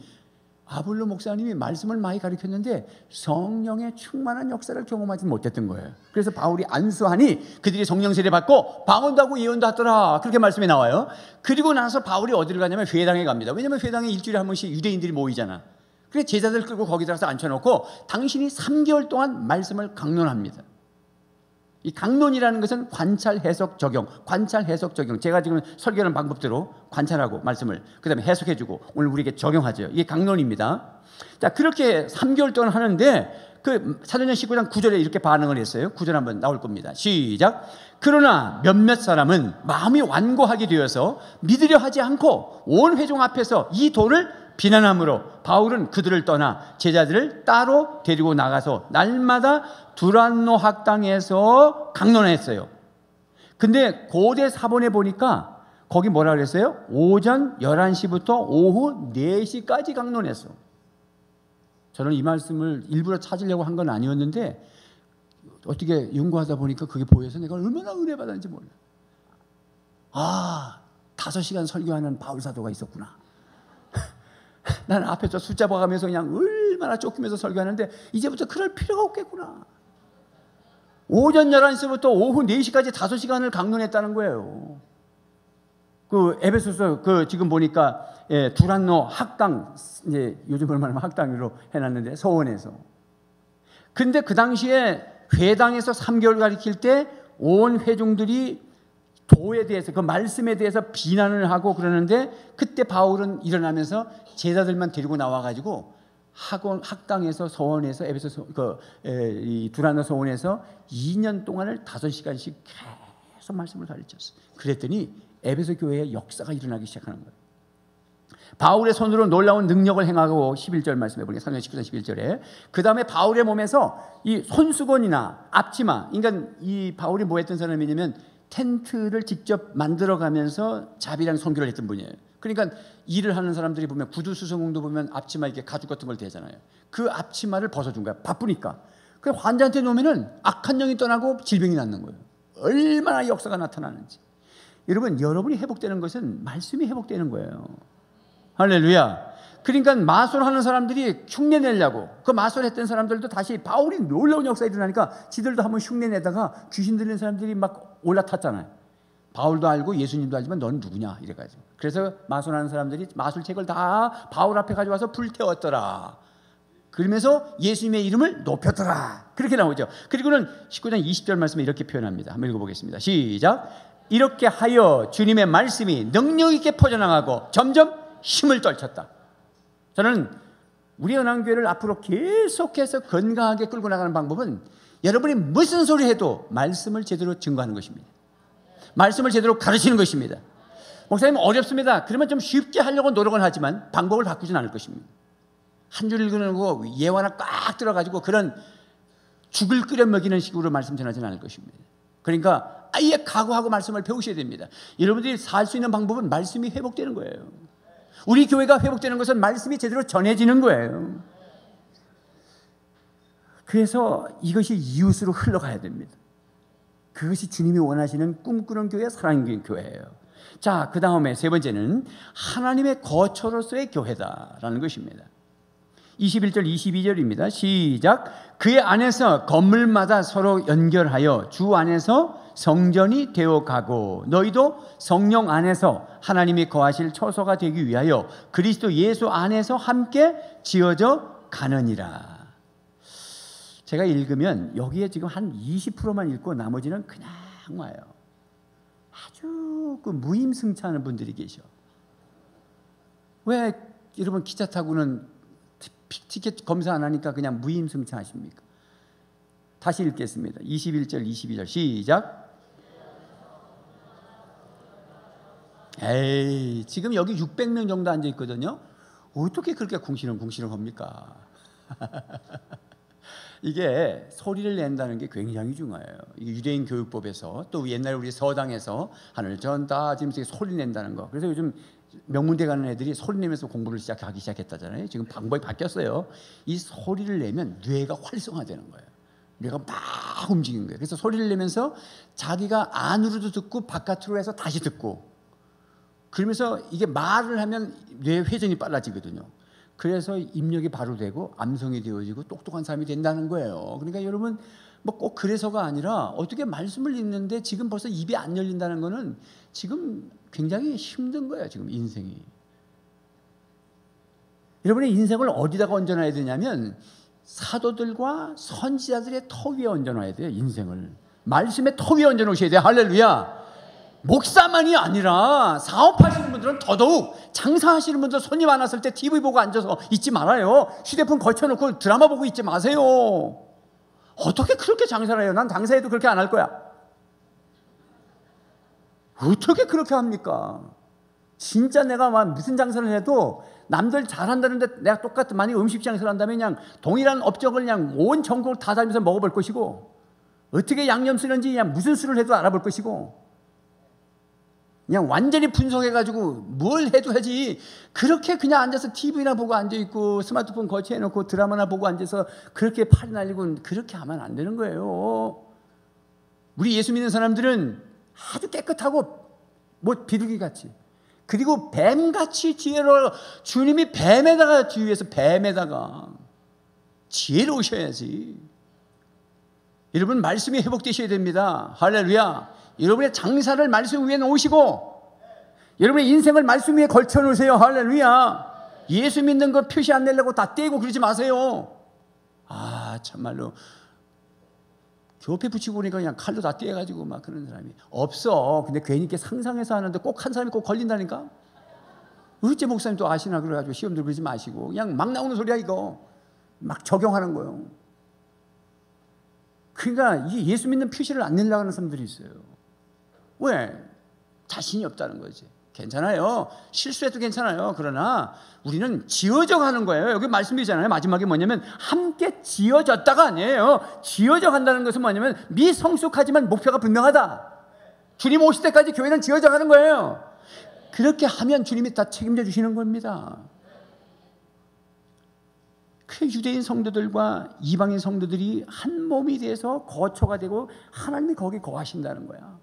아볼로 목사님이 말씀을 많이 가르쳤는데 성령의 충만한 역사를 경험하지 못했던 거예요. 그래서 바울이 안수하니 그들이 성령 세례 받고 방언도 하고 예언도 하더라. 그렇게 말씀이 나와요. 그리고 나서 바울이 어디를 가냐면 회당에 갑니다. 왜냐하면 회당에 일주일에 한 번씩 유대인들이 모이잖아. 그래서 제자들 끌고 거기 들어가서 앉혀놓고 당신이 3개월 동안 말씀을 강론합니다. 이 강론이라는 것은 관찰, 해석, 적용. 관찰, 해석, 적용. 제가 지금 설교하는 방법대로 관찰하고 말씀을 그 다음에 해석해주고 오늘 우리에게 적용하죠. 이게 강론입니다. 자, 그렇게 3개월 동안 하는데 그 사도행전 19장 9절에 이렇게 반응을 했어요. 9절 한번 나올 겁니다. 시작. 그러나 몇몇 사람은 마음이 완고하게 되어서 믿으려 하지 않고 온 회중 앞에서 이 도를 비난함으로 바울은 그들을 떠나 제자들을 따로 데리고 나가서 날마다 두란노 학당에서 강론했어요. 근데 고대 사본에 보니까 거기 뭐라 그랬어요? 오전 11시부터 오후 4시까지 강론했어. 저는 이 말씀을 일부러 찾으려고 한 건 아니었는데 어떻게 연구하다 보니까 그게 보여서 내가 얼마나 은혜 받았는지 몰라. 5시간 설교하는 바울 사도가 있었구나. 나는 앞에서 숫자 봐가면서 그냥 얼마나 쫓기면서 설교하는데 이제부터 그럴 필요가 없겠구나. 오전 11시부터 오후 4시까지 5시간을 강론했다는 거예요. 그 에베소서 그 지금 보니까 두란노 학당, 이제 요즘으로 말하면 학당으로 해놨는데 서원에서. 근데 그 당시에 회당에서 3개월 가르칠 때 온 회중들이 도에 대해서 그 말씀에 대해서 비난을 하고 그러는데 그때 바울은 일어나면서 제자들만 데리고 나와가지고 학당에서 서원에서 에베소 이 두란노 서원에서 2년 동안을 5시간씩 계속 말씀을 가르쳤어. 그랬더니 에베소 교회에 역사가 일어나기 시작하는 거예요. 바울의 손으로 놀라운 능력을 행하고 11절 말씀해 보니까 사도행전 19장 11절에 그 다음에 바울의 몸에서 이 손수건이나 앞치마, 그러니까 이 바울이 뭐 했던 사람이냐면 텐트를 직접 만들어가면서 자비랑 선교를 했던 분이에요. 그러니까 일을 하는 사람들이 보면 구두수성공도 보면 앞치마 이렇게 가죽 같은 걸 대잖아요. 그 앞치마를 벗어준 거야. 바쁘니까. 그 환자한테 놓으면은 악한 영이 떠나고 질병이 낫는 거예요. 얼마나 역사가 나타나는지. 여러분, 여러분이 회복되는 것은 말씀이 회복되는 거예요. 할렐루야. 그러니까 마술하는 사람들이 흉내 내려고 그 마술했던 사람들도 다시 바울이 놀라운 역사가 일어나니까 지들도 한번 흉내 내다가 귀신 들린 사람들이 막 올라탔잖아요. 바울도 알고 예수님도 알지만 너는 누구냐 이래가지고. 그래서 마술하는 사람들이 마술책을 다 바울 앞에 가져와서 불태웠더라. 그러면서 예수님의 이름을 높였더라. 그렇게 나오죠. 그리고는 19장 20절 말씀에 이렇게 표현합니다. 한번 읽어보겠습니다. 시작. 이렇게 하여 주님의 말씀이 능력 있게 퍼져나가고 점점 힘을 떨쳤다. 저는 우리 연합교회를 앞으로 계속해서 건강하게 끌고 나가는 방법은 여러분이 무슨 소리 해도 말씀을 제대로 증거하는 것입니다. 말씀을 제대로 가르치는 것입니다. 목사님 어렵습니다. 그러면 좀 쉽게 하려고 노력은 하지만 방법을 바꾸진 않을 것입니다. 한 줄 읽어놓고 예화 하나 꽉 들어가지고 그런 죽을 끓여 먹이는 식으로 말씀 전하지는 않을 것입니다. 그러니까 아예 각오하고 말씀을 배우셔야 됩니다. 여러분들이 살 수 있는 방법은 말씀이 회복되는 거예요. 우리 교회가 회복되는 것은 말씀이 제대로 전해지는 거예요. 그래서 이것이 이웃으로 흘러가야 됩니다. 그것이 주님이 원하시는 꿈꾸는 교회, 사랑하는 교회예요. 자, 그 다음에 세 번째는 하나님의 거처로서의 교회다라는 것입니다. 21절 22절입니다. 시작. 그의 안에서 건물마다 서로 연결하여 주 안에서 성전이 되어가고 너희도 성령 안에서 하나님이 거하실 처소가 되기 위하여 그리스도 예수 안에서 함께 지어져 가느니라. 제가 읽으면 여기에 지금 한 20%만 읽고 나머지는 그냥 와요. 아주 그 무임승차하는 분들이 계셔. 왜 여러분 기차 타고는 티켓 검사 안 하니까 그냥 무임승차하십니까? 다시 읽겠습니다. 21절 22절 시작. 에이, 지금 여기 600명 정도 앉아 있거든요. 어떻게 그렇게 궁시렁궁시렁 합니까? 이게 소리를 낸다는 게 굉장히 중요해요. 이게 유대인 교육법에서 또 옛날에 우리 서당에서 하늘 전다 지금 소리 낸다는 거. 그래서 요즘 명문대 가는 애들이 소리 내면서 공부를 하기 시작했다잖아요. 지금 방법이 바뀌었어요. 이 소리를 내면 뇌가 활성화되는 거예요. 뇌가 막 움직이는 거예요. 그래서 소리를 내면서 자기가 안으로도 듣고 바깥으로 해서 다시 듣고 그러면서 이게 말을 하면 뇌 회전이 빨라지거든요. 그래서 입력이 바로 되고 암성이 되어지고 똑똑한 사람이 된다는 거예요. 그러니까 여러분 뭐 꼭 그래서가 아니라 어떻게 말씀을 읽는데 지금 벌써 입이 안 열린다는 거는 지금 굉장히 힘든 거예요. 지금 인생이. 여러분의 인생을 어디다가 얹어놔야 되냐면 사도들과 선지자들의 터 위에 얹어놔야 돼요. 인생을. 말씀의 터 위에 얹어놓으셔야 돼요. 할렐루야. 목사만이 아니라 사업하시는 분들은 더더욱 장사하시는 분들 손님 안 왔을 때 TV 보고 앉아서 있지 말아요. 휴대폰 걸쳐놓고 드라마 보고 있지 마세요. 어떻게 그렇게 장사를 해요? 난 장사해도 그렇게 안 할 거야. 어떻게 그렇게 합니까? 진짜 내가 무슨 장사를 해도 남들 잘한다는데 내가 똑같은 만약 음식 장사를 한다면 그냥 동일한 업적을 그냥 온 전국을 다 다니면서 먹어볼 것이고 어떻게 양념 쓰는지 그냥 무슨 술을 해도 알아볼 것이고 그냥 완전히 분석해가지고 뭘 해도 하지 그렇게 그냥 앉아서 TV나 보고 앉아있고 스마트폰 거치해놓고 드라마나 보고 앉아서 그렇게 팔이 날리고 그렇게 하면 안 되는 거예요. 우리 예수 믿는 사람들은 아주 깨끗하고 뭐 비둘기같이 그리고 뱀같이 지혜로워. 주님이 뱀에다가 주위에서 뱀에다가 지혜로우셔야지. 여러분 말씀이 회복되셔야 됩니다. 할렐루야. 여러분의 장사를 말씀 위에 놓으시고 여러분의 인생을 말씀 위에 걸쳐 놓으세요. 할렐루야. 예수 믿는 거 표시 안 내려고 다 떼고 그러지 마세요. 아 참말로 교패 붙이고 보니까 그냥 칼로 다 떼가지고 막 그런 사람이 없어. 근데 괜히 이렇게 상상해서 하는데 꼭 한 사람이 꼭 걸린다니까. 어째 목사님 또 아시나 그래가지고 시험들 그러지 마시고 그냥 막 나오는 소리야. 이거 막 적용하는 거예요. 그러니까 이게 예수 믿는 표시를 안 내려고 하는 사람들이 있어요. 왜? 자신이 없다는 거지. 괜찮아요. 실수해도 괜찮아요. 그러나 우리는 지어져 가는 거예요. 여기 말씀이잖아요. 마지막에 뭐냐면 함께 지어졌다가 아니에요. 지어져 간다는 것은 뭐냐면 미성숙하지만 목표가 분명하다. 주님 오실 때까지 교회는 지어져 가는 거예요. 그렇게 하면 주님이 다 책임져 주시는 겁니다. 그 유대인 성도들과 이방인 성도들이 한 몸이 돼서 거처가 되고 하나님이 거기 거하신다는 거야.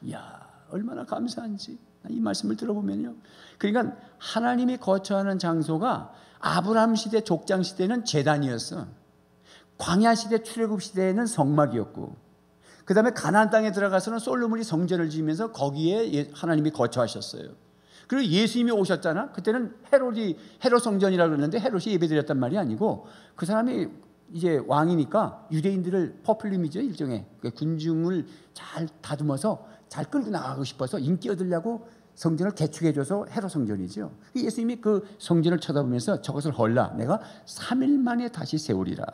이야, 얼마나 감사한지. 이 말씀을 들어보면요. 그러니까 하나님이 거처하는 장소가 아브라함 시대 족장 시대는 제단이었어. 광야 시대 출애굽 시대에는 성막이었고 그 다음에 가나안 땅에 들어가서는 솔로몬이 성전을 지으면서 거기에 하나님이 거처하셨어요. 그리고 예수님이 오셨잖아. 그때는 헤롯 성전이라고 그러는데 헤롯이 예배드렸단 말이 아니고 그 사람이 이제 왕이니까 유대인들을 퍼플림이죠. 일종의 군중을 잘 다듬어서 잘 끌고 나가고 싶어서 인기 얻으려고 성전을 개축해줘서 헤롯 성전이죠. 예수님이 그 성전을 쳐다보면서 저것을 헐라 내가 3일 만에 다시 세우리라.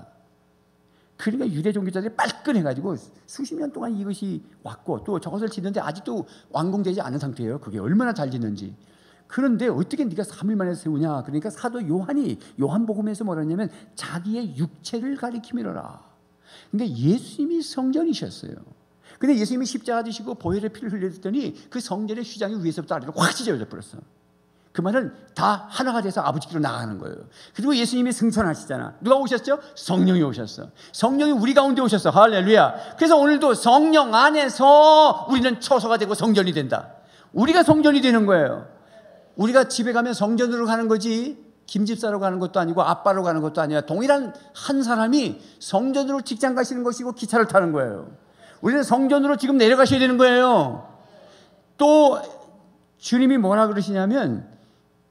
그러니까 유대 종교자들이 빨끈해가지고 수십 년 동안 이것이 왔고 또 저것을 짓는데 아직도 완공되지 않은 상태예요. 그게 얼마나 잘 짓는지. 그런데 어떻게 네가 3일 만에 세우냐? 그러니까 사도 요한이 요한복음에서 뭐라 했냐면 자기의 육체를 가리키미로라. 그러니까 예수님이 성전이셨어요. 근데 예수님이 십자가 지시고 보혈의 피를 흘렸더니 그 성전의 휘장이 위에서부터 아래로 확 찢어져 버렸어. 그 말은 다 하나가 돼서 아버지께로 나가는 거예요. 그리고 예수님이 승천하시잖아. 누가 오셨죠? 성령이 오셨어. 성령이 우리 가운데 오셨어. 할렐루야. 그래서 오늘도 성령 안에서 우리는 처소가 되고 성전이 된다. 우리가 성전이 되는 거예요. 우리가 집에 가면 성전으로 가는 거지 김집사로 가는 것도 아니고 아빠로 가는 것도 아니야. 동일한 한 사람이 성전으로 직장 가시는 것이고 기차를 타는 거예요. 우리는 성전으로 지금 내려가셔야 되는 거예요. 또 주님이 뭐라 그러시냐면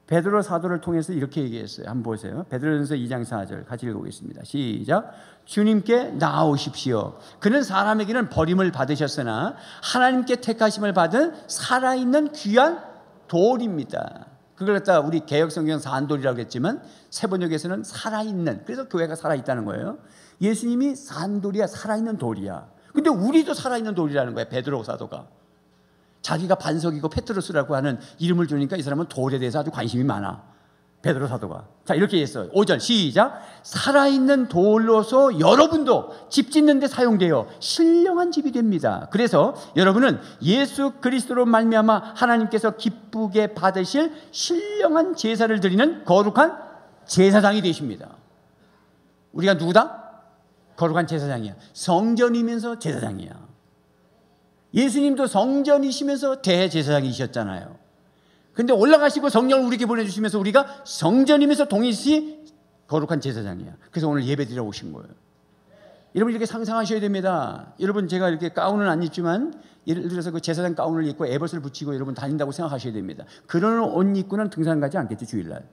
베드로 사도를 통해서 이렇게 얘기했어요. 한번 보세요. 베드로전서 2장 4절 같이 읽어보겠습니다. 시작. 주님께 나아오십시오. 그는 사람에게는 버림을 받으셨으나 하나님께 택하심을 받은 살아있는 귀한 돌입니다. 그걸 갖다 우리 개역성경 산돌이라고 했지만 세번역에서는 살아있는, 그래서 교회가 살아있다는 거예요. 예수님이 산돌이야, 살아있는 돌이야. 근데 우리도 살아있는 돌이라는 거예요. 베드로 사도가 자기가 반석이고 페트로스라고 하는 이름을 주니까 이 사람은 돌에 대해서 아주 관심이 많아. 베드로 사도가. 자, 이렇게 했어요. 5절 시작. 살아있는 돌로서 여러분도 집 짓는 데 사용되어 신령한 집이 됩니다. 그래서 여러분은 예수 그리스도로 말미암아 하나님께서 기쁘게 받으실 신령한 제사를 드리는 거룩한 제사장이 되십니다. 우리가 누구다? 거룩한 제사장이야. 성전이면서 제사장이야. 예수님도 성전이시면서 대제사장이셨잖아요. 근데 올라가시고 성령을 우리에게 보내주시면서 우리가 성전이면서 동일시 거룩한 제사장이야. 그래서 오늘 예배 드리러 오신 거예요. 여러분 이렇게 상상하셔야 됩니다. 여러분 제가 이렇게 가운은 안 입지만 예를 들어서 그 제사장 가운을 입고 에봇을 붙이고 여러분 다닌다고 생각하셔야 됩니다. 그런 옷 입고는 등산 가지 않겠지, 주일날.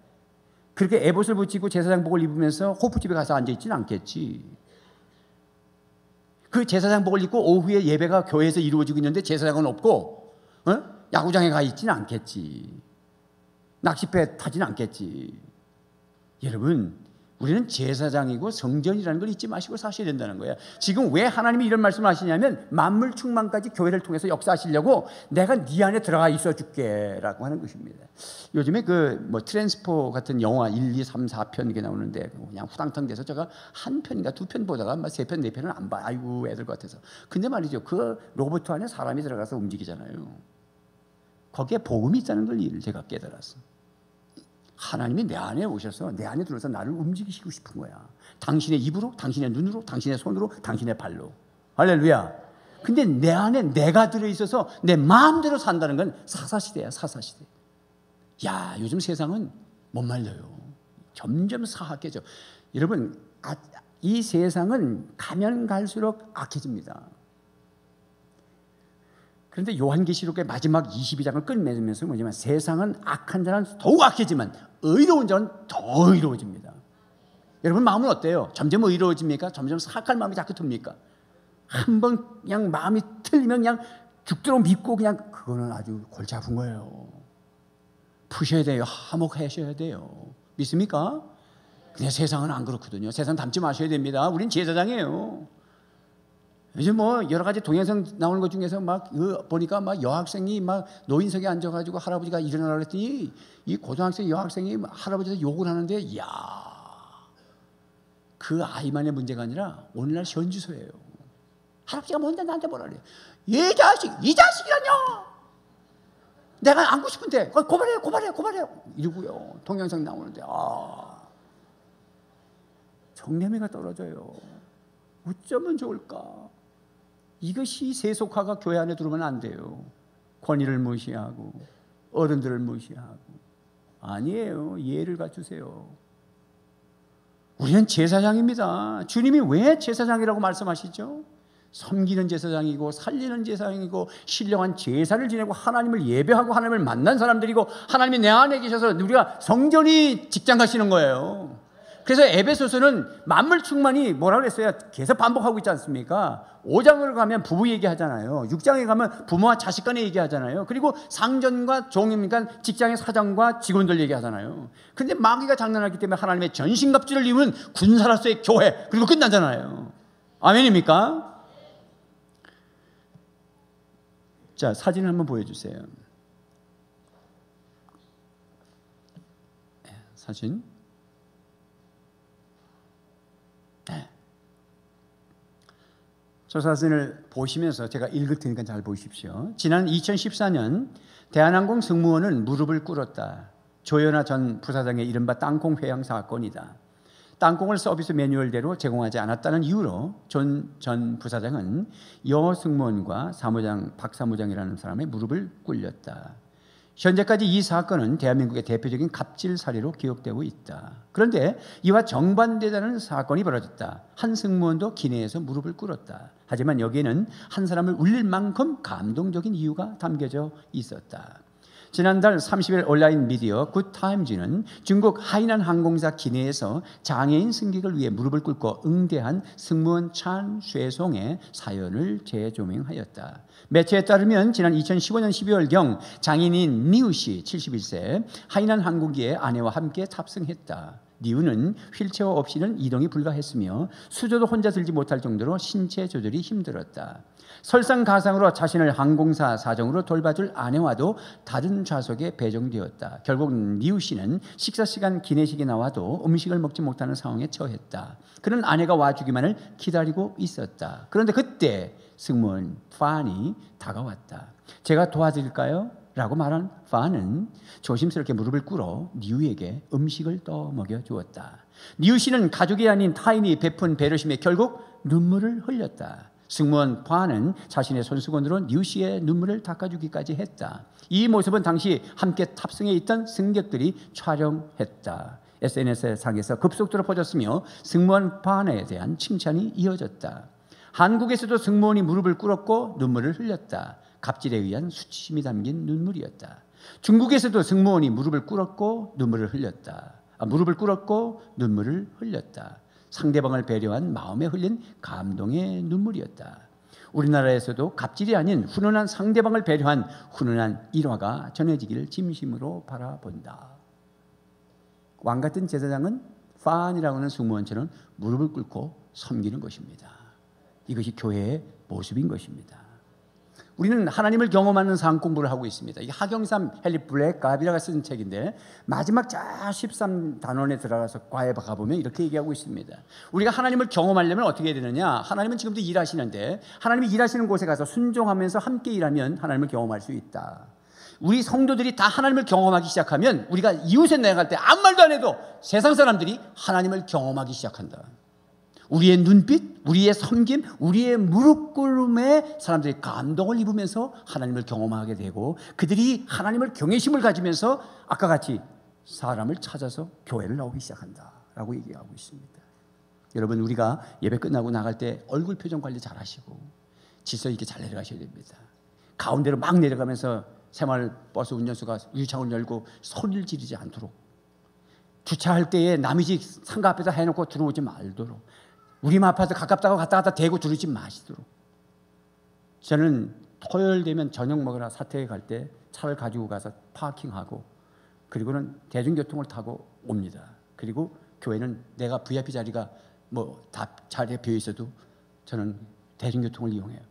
그렇게 에봇을 붙이고 제사장복을 입으면서 호프집에 가서 앉아있지는 않겠지. 그 제사장복을 입고 오후에 예배가 교회에서 이루어지고 있는데 제사장은 없고 야구장에 가 있지는 않겠지. 낚싯배 타지는 않겠지. 여러분 우리는 제사장이고 성전이라는 걸 잊지 마시고 사셔야 된다는 거예요. 지금 왜 하나님이 이런 말씀을 하시냐면 만물 충만까지 교회를 통해서 역사하시려고 내가 네 안에 들어가 있어 줄게 라고 하는 것입니다. 요즘에 그 뭐 트랜스포 같은 영화 1, 2, 3, 4편 이게 나오는데 그냥 후당탕 돼서 제가 한 편인가 두 편 보다가 막 세 편, 네 편은 안 봐. 아이고 애들 같아서. 근데 말이죠. 그 로봇 안에 사람이 들어가서 움직이잖아요. 거기에 복음이 있다는 걸 제가 깨달았어. 하나님이 내 안에 오셔서 내 안에 들어서 나를 움직이시고 싶은 거야. 당신의 입으로, 당신의 눈으로, 당신의 손으로, 당신의 발로. 할렐루야. 근데 내 안에 내가 들어있어서 내 마음대로 산다는 건 사사시대야, 사사시대. 야, 요즘 세상은 못 말려요. 점점 사악해져. 여러분, 이 세상은 가면 갈수록 악해집니다. 그런데 요한계시록의 마지막 22장을 끝맺으면서 뭐냐면 세상은 악한 자는 더욱 악해지만 의로운 자는 더 의로워집니다. 여러분 마음은 어때요? 점점 의로워집니까? 점점 사악한 마음이 자꾸 듭니까? 한번 그냥 마음이 틀리면 그냥 죽도록 믿고 그냥 그거는 아주 골치 아픈 거예요. 푸셔야 돼요. 화목하셔야 돼요. 믿습니까? 근데 세상은 안 그렇거든요. 세상 닮지 마셔야 됩니다. 우린 제사장이에요. 요즘 뭐 여러 가지 동영상 나오는 것 중에서 막 보니까 막 여학생이 막 노인석에 앉아가지고 할아버지가 일어나라 그랬더니 이 고등학생 여학생이 할아버지한테 욕을 하는데, 이야, 그 아이만의 문제가 아니라 오늘날 현주소예요. 할아버지가 뭔데 나한테 뭐라 그래? 이 자식이라뇨! 내가 안고 싶은데 고발해 이러고요. 동영상 나오는데 정내미가 떨어져요. 어쩌면 좋을까? 이것이 세속화가 교회 안에 들어오면 안 돼요. 권위를 무시하고 어른들을 무시하고. 아니에요. 예를 갖추세요. 우리는 제사장입니다. 주님이 왜 제사장이라고 말씀하시죠? 섬기는 제사장이고 살리는 제사장이고 신령한 제사를 지내고 하나님을 예배하고 하나님을 만난 사람들이고 하나님이 내 안에 계셔서 우리가 성전이 직장 가시는 거예요. 그래서 에베소서는 만물 충만이 뭐라고 그랬어요? 계속 반복하고 있지 않습니까? 5장으로 가면 부부 얘기하잖아요. 6장에 가면 부모와 자식 간에 얘기하잖아요. 그리고 상전과 종입니까? 직장의 사장과 직원들 얘기하잖아요. 근데 마귀가 장난하기 때문에 하나님의 전신갑주를 입은 군사로서의 교회, 그리고 끝나잖아요. 아멘입니까? 자, 사진 한번 보여주세요. 사진. 네. 저 사진을 보시면서 제가 읽을 테니까 잘 보십시오. 지난 2014년 대한항공 승무원은 무릎을 꿇었다. 조현아 전 부사장의 이른바 땅콩 회항 사건이다. 땅콩을 서비스 매뉴얼대로 제공하지 않았다는 이유로 전 부사장은 여 승무원과 사무장 박 사무장이라는 사람의 무릎을 꿇렸다. 현재까지 이 사건은 대한민국의 대표적인 갑질 사례로 기억되고 있다. 그런데 이와 정반대되는 사건이 벌어졌다. 한 승무원도 기내에서 무릎을 꿇었다. 하지만 여기에는 한 사람을 울릴 만큼 감동적인 이유가 담겨져 있었다. 지난달 30일 온라인 미디어 굿타임즈는 중국 하이난 항공사 기내에서 장애인 승객을 위해 무릎을 꿇고 응대한 승무원 찬 쇠송의 사연을 재조명하였다. 매체에 따르면 지난 2015년 12월경 장애인인 니우 씨 71세 하이난 항공기에 아내와 함께 탑승했다. 니우는 휠체어 없이는 이동이 불가했으며 수저도 혼자 들지 못할 정도로 신체 조절이 힘들었다. 설상가상으로 자신을 항공사 사정으로 돌봐줄 아내와도 다른 좌석에 배정되었다. 결국 니우 씨는 식사 시간 기내식이 나와도 음식을 먹지 못하는 상황에 처했다. 그는 아내가 와주기만을 기다리고 있었다. 그런데 그때 승무원 판이 다가왔다. 제가 도와드릴까요? 라고 말한 판은 조심스럽게 무릎을 꿇어 니우에게 음식을 떠먹여 주었다. 니우 씨는 가족이 아닌 타인이 베푼 배려심에 결국 눈물을 흘렸다. 승무원 판은 자신의 손수건으로 니우 씨의 눈물을 닦아주기까지 했다. 이 모습은 당시 함께 탑승해 있던 승객들이 촬영했다. SNS상에서 급속도로 퍼졌으며 승무원 판에 대한 칭찬이 이어졌다. 한국에서도 승무원이 무릎을 꿇었고 눈물을 흘렸다. 갑질에 의한 수치심이 담긴 눈물이었다. 중국에서도 승무원이 무릎을 꿇었고 눈물을 흘렸다. 무릎을 꿇었고 눈물을 흘렸다. 상대방을 배려한 마음에 흘린 감동의 눈물이었다. 우리나라에서도 갑질이 아닌 훈훈한 상대방을 배려한 훈훈한 일화가 전해지기를 진심으로 바라본다. 왕같은 제사장은 판이라고 하는 승무원처럼 무릎을 꿇고 섬기는 것입니다. 이것이 교회의 모습인 것입니다. 우리는 하나님을 경험하는 상 공부를 하고 있습니다. 이게 하경삼 헨리 블랙갑이라가 쓴 책인데 마지막 13단원에 들어가서 과에 가보면 이렇게 얘기하고 있습니다. 우리가 하나님을 경험하려면 어떻게 해야 되느냐? 하나님은 지금도 일하시는데 하나님이 일하시는 곳에 가서 순종하면서 함께 일하면 하나님을 경험할 수 있다. 우리 성도들이 다 하나님을 경험하기 시작하면 우리가 이웃에 나갈 때 아무 말도 안 해도 세상 사람들이 하나님을 경험하기 시작한다. 우리의 눈빛, 우리의 섬김, 우리의 무릎 꿇음에 사람들이 감동을 입으면서 하나님을 경험하게 되고 그들이 하나님을 경외심을 가지면서 아까 같이 사람을 찾아서 교회를 나오기 시작한다라고 얘기하고 있습니다. 여러분, 우리가 예배 끝나고 나갈 때 얼굴 표정 관리 잘 하시고 질서 있게 잘 내려가셔야 됩니다. 가운데로 막 내려가면서 새마을버스 운전수가 유리창을 열고 소리를 지르지 않도록, 주차할 때에 남의 집 상가 앞에다 해놓고 들어오지 말도록, 우리 아파트 가깝다고 갔다 갔다 대고 들으지 마시도록. 저는 토요일 되면 저녁 먹으러 사택에 갈 때 차를 가지고 가서 파킹하고 그리고는 대중교통을 타고 옵니다. 그리고 교회는 내가 VIP 자리가 뭐 다 자리에 비어 있어도 저는 대중교통을 이용해요.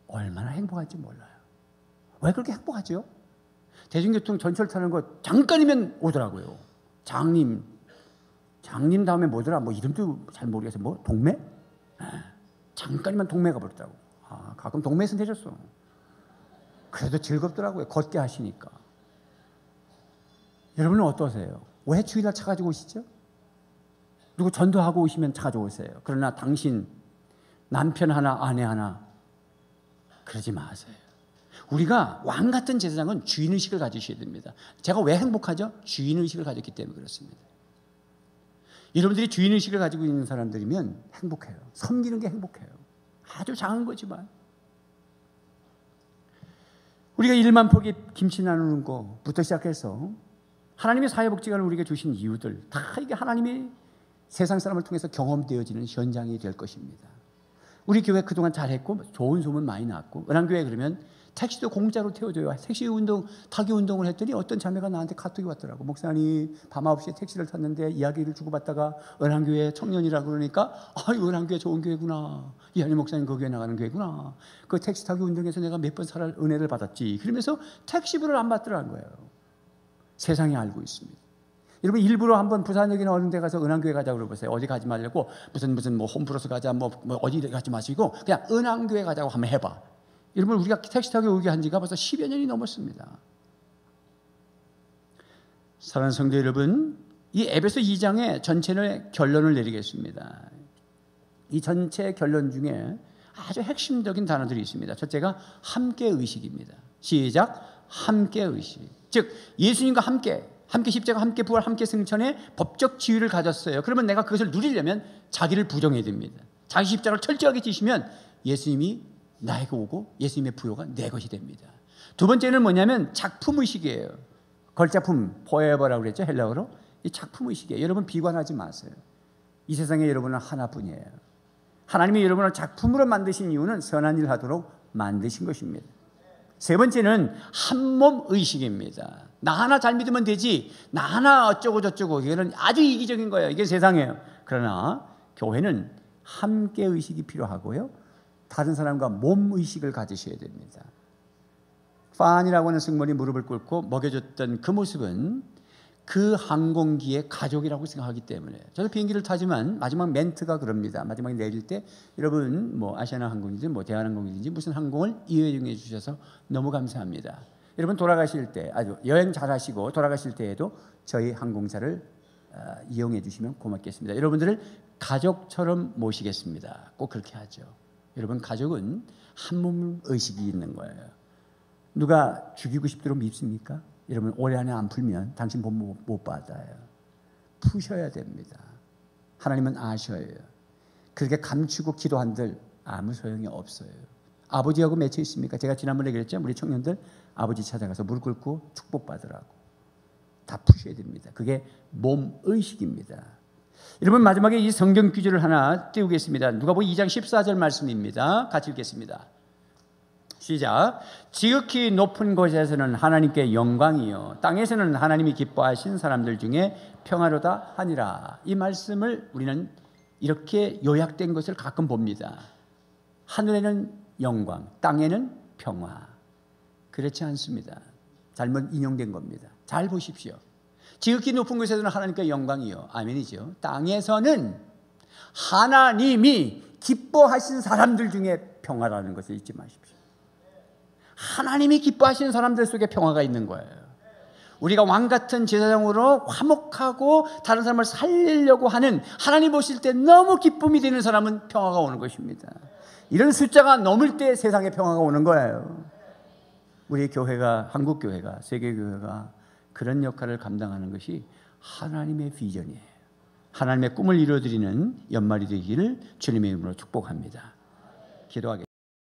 얼마나 행복한지 몰라요. 왜 그렇게 행복하죠? 대중교통 전철 타는 거 잠깐이면 오더라고요. 장님 다음에 뭐더라? 뭐 이름도 잘 모르겠어요. 뭐 동매? 잠깐이면 동매가 버렸다고. 가끔 동매에서 내렸어. 그래도 즐겁더라고요. 걷게 하시니까. 여러분은 어떠세요? 왜 주일날 차 가지고 오시죠? 누구 전도하고 오시면 차 가지고 오세요. 그러나 당신 남편 하나 아내 하나 그러지 마세요. 우리가 왕 같은 제사장은 주인의식을 가지셔야 됩니다. 제가 왜 행복하죠? 주인의식을 가졌기 때문에 그렇습니다. 여러분들이 주인의식을 가지고 있는 사람들이면 행복해요. 섬기는 게 행복해요. 아주 작은 거지만. 우리가 1만 포기 김치 나누는 거부터 시작해서 하나님의 사회복지관을 우리에게 주신 이유들 다 이게 하나님이 세상 사람을 통해서 경험되어지는 현장이 될 것입니다. 우리 교회 그동안 잘했고 좋은 소문 많이 났고, 은한교회 그러면 택시도 공짜로 태워줘요. 택시 운동, 타기 운동을 했더니 어떤 자매가 나한테 카톡이 왔더라고. 목사님, 밤 9시에 택시를 탔는데 이야기를 주고받다가 은한교회 청년이라고 그러니까 은한교회 좋은 교회구나. 이한희 목사님 그 교회 나가는 교회구나. 그 택시 타기 운동에서 내가 몇 번 살할 은혜를 받았지. 그러면서 택시비를 안 받더라는 거예요. 세상이 알고 있습니다. 여러분 일부러 한번 부산역이나 어느 데 가서 은한교회 가자고 그러보세요. 어디 가지 말고 무슨 뭐 홈플러스 가자 뭐 어디 가지 마시고 그냥 은한교회 가자고 한번 해봐. 여러분 우리가 택시 타고 오게 한 지가 벌써 10여 년이 넘었습니다. 사랑하는 성도 여러분, 이 에베소 2장의 전체의 결론을 내리겠습니다. 이 전체 결론 중에 아주 핵심적인 단어들이 있습니다. 첫째가 함께 의식입니다. 시작. 함께 의식. 즉 예수님과 함께 십자가, 함께 부활, 함께 승천의 법적 지위를 가졌어요. 그러면 내가 그것을 누리려면 자기를 부정해야 됩니다. 자기 십자가를 철저하게 지시면 예수님이 나에게 오고 예수님의 부요가 내 것이 됩니다. 두 번째는 뭐냐면 작품의식이에요. 걸작품, 포에버라고 그랬죠, 헬라어로. 이 작품의식이에요. 여러분 비관하지 마세요. 이 세상에 여러분은 하나뿐이에요. 하나님이 여러분을 작품으로 만드신 이유는 선한 일 하도록 만드신 것입니다. 세 번째는 한몸 의식입니다. 나 하나 잘 믿으면 되지, 나 하나 어쩌고 저쩌고, 이거는 아주 이기적인 거예요. 이게 세상이에요. 그러나 교회는 함께 의식이 필요하고요, 다른 사람과 몸 의식을 가지셔야 됩니다. 판이라고 하는 승무원이 무릎을 꿇고 먹여줬던 그 모습은 그 항공기의 가족이라고 생각하기 때문에, 저도 비행기를 타지만 마지막 멘트가 그럽니다. 마지막에 내릴 때 여러분 뭐 아시아나 항공이든지 뭐 대한항공이든지 무슨 항공을 이용해 주셔서 너무 감사합니다. 여러분 돌아가실 때 아주 여행 잘하시고 돌아가실 때에도 저희 항공사를 이용해 주시면 고맙겠습니다. 여러분들을 가족처럼 모시겠습니다. 꼭 그렇게 하죠. 여러분 가족은 한몸 의식이 있는 거예요. 누가 죽이고 싶도록 밉습니까? 여러분 올해 안에 안 풀면 당신 복 못 받아요. 푸셔야 됩니다. 하나님은 아셔요. 그렇게 감추고 기도한들 아무 소용이 없어요. 아버지하고 맺혀 있습니까? 제가 지난번에 그랬죠. 우리 청년들 아버지 찾아가서 무릎 꿇고 축복받으라고. 다 푸셔야 됩니다. 그게 몸의식입니다. 여러분 마지막에 이 성경 규절을 하나 띄우겠습니다. 누가복음 2장 14절 말씀입니다. 같이 읽겠습니다. 시작. 지극히 높은 곳에서는 하나님께 영광이요 땅에서는 하나님이 기뻐하신 사람들 중에 평화로다 하니라. 이 말씀을 우리는 이렇게 요약된 것을 가끔 봅니다. 하늘에는 영광, 땅에는 평화. 그렇지 않습니다. 잘못 인용된 겁니다. 잘 보십시오. 지극히 높은 곳에서는 하나님께 영광이요, 아멘이죠. 땅에서는 하나님이 기뻐하신 사람들 중에 평화라는 것을 잊지 마십시오. 하나님이 기뻐하시는 사람들 속에 평화가 있는 거예요. 우리가 왕같은 제사장으로 화목하고 다른 사람을 살리려고 하는, 하나님 보실 때 너무 기쁨이 되는 사람은 평화가 오는 것입니다. 이런 숫자가 넘을 때 세상에 평화가 오는 거예요. 우리 교회가, 한국교회가, 세계교회가 그런 역할을 감당하는 것이 하나님의 비전이에요. 하나님의 꿈을 이루어드리는 연말이 되기를 주님의 이름으로 축복합니다. 기도하겠습니다.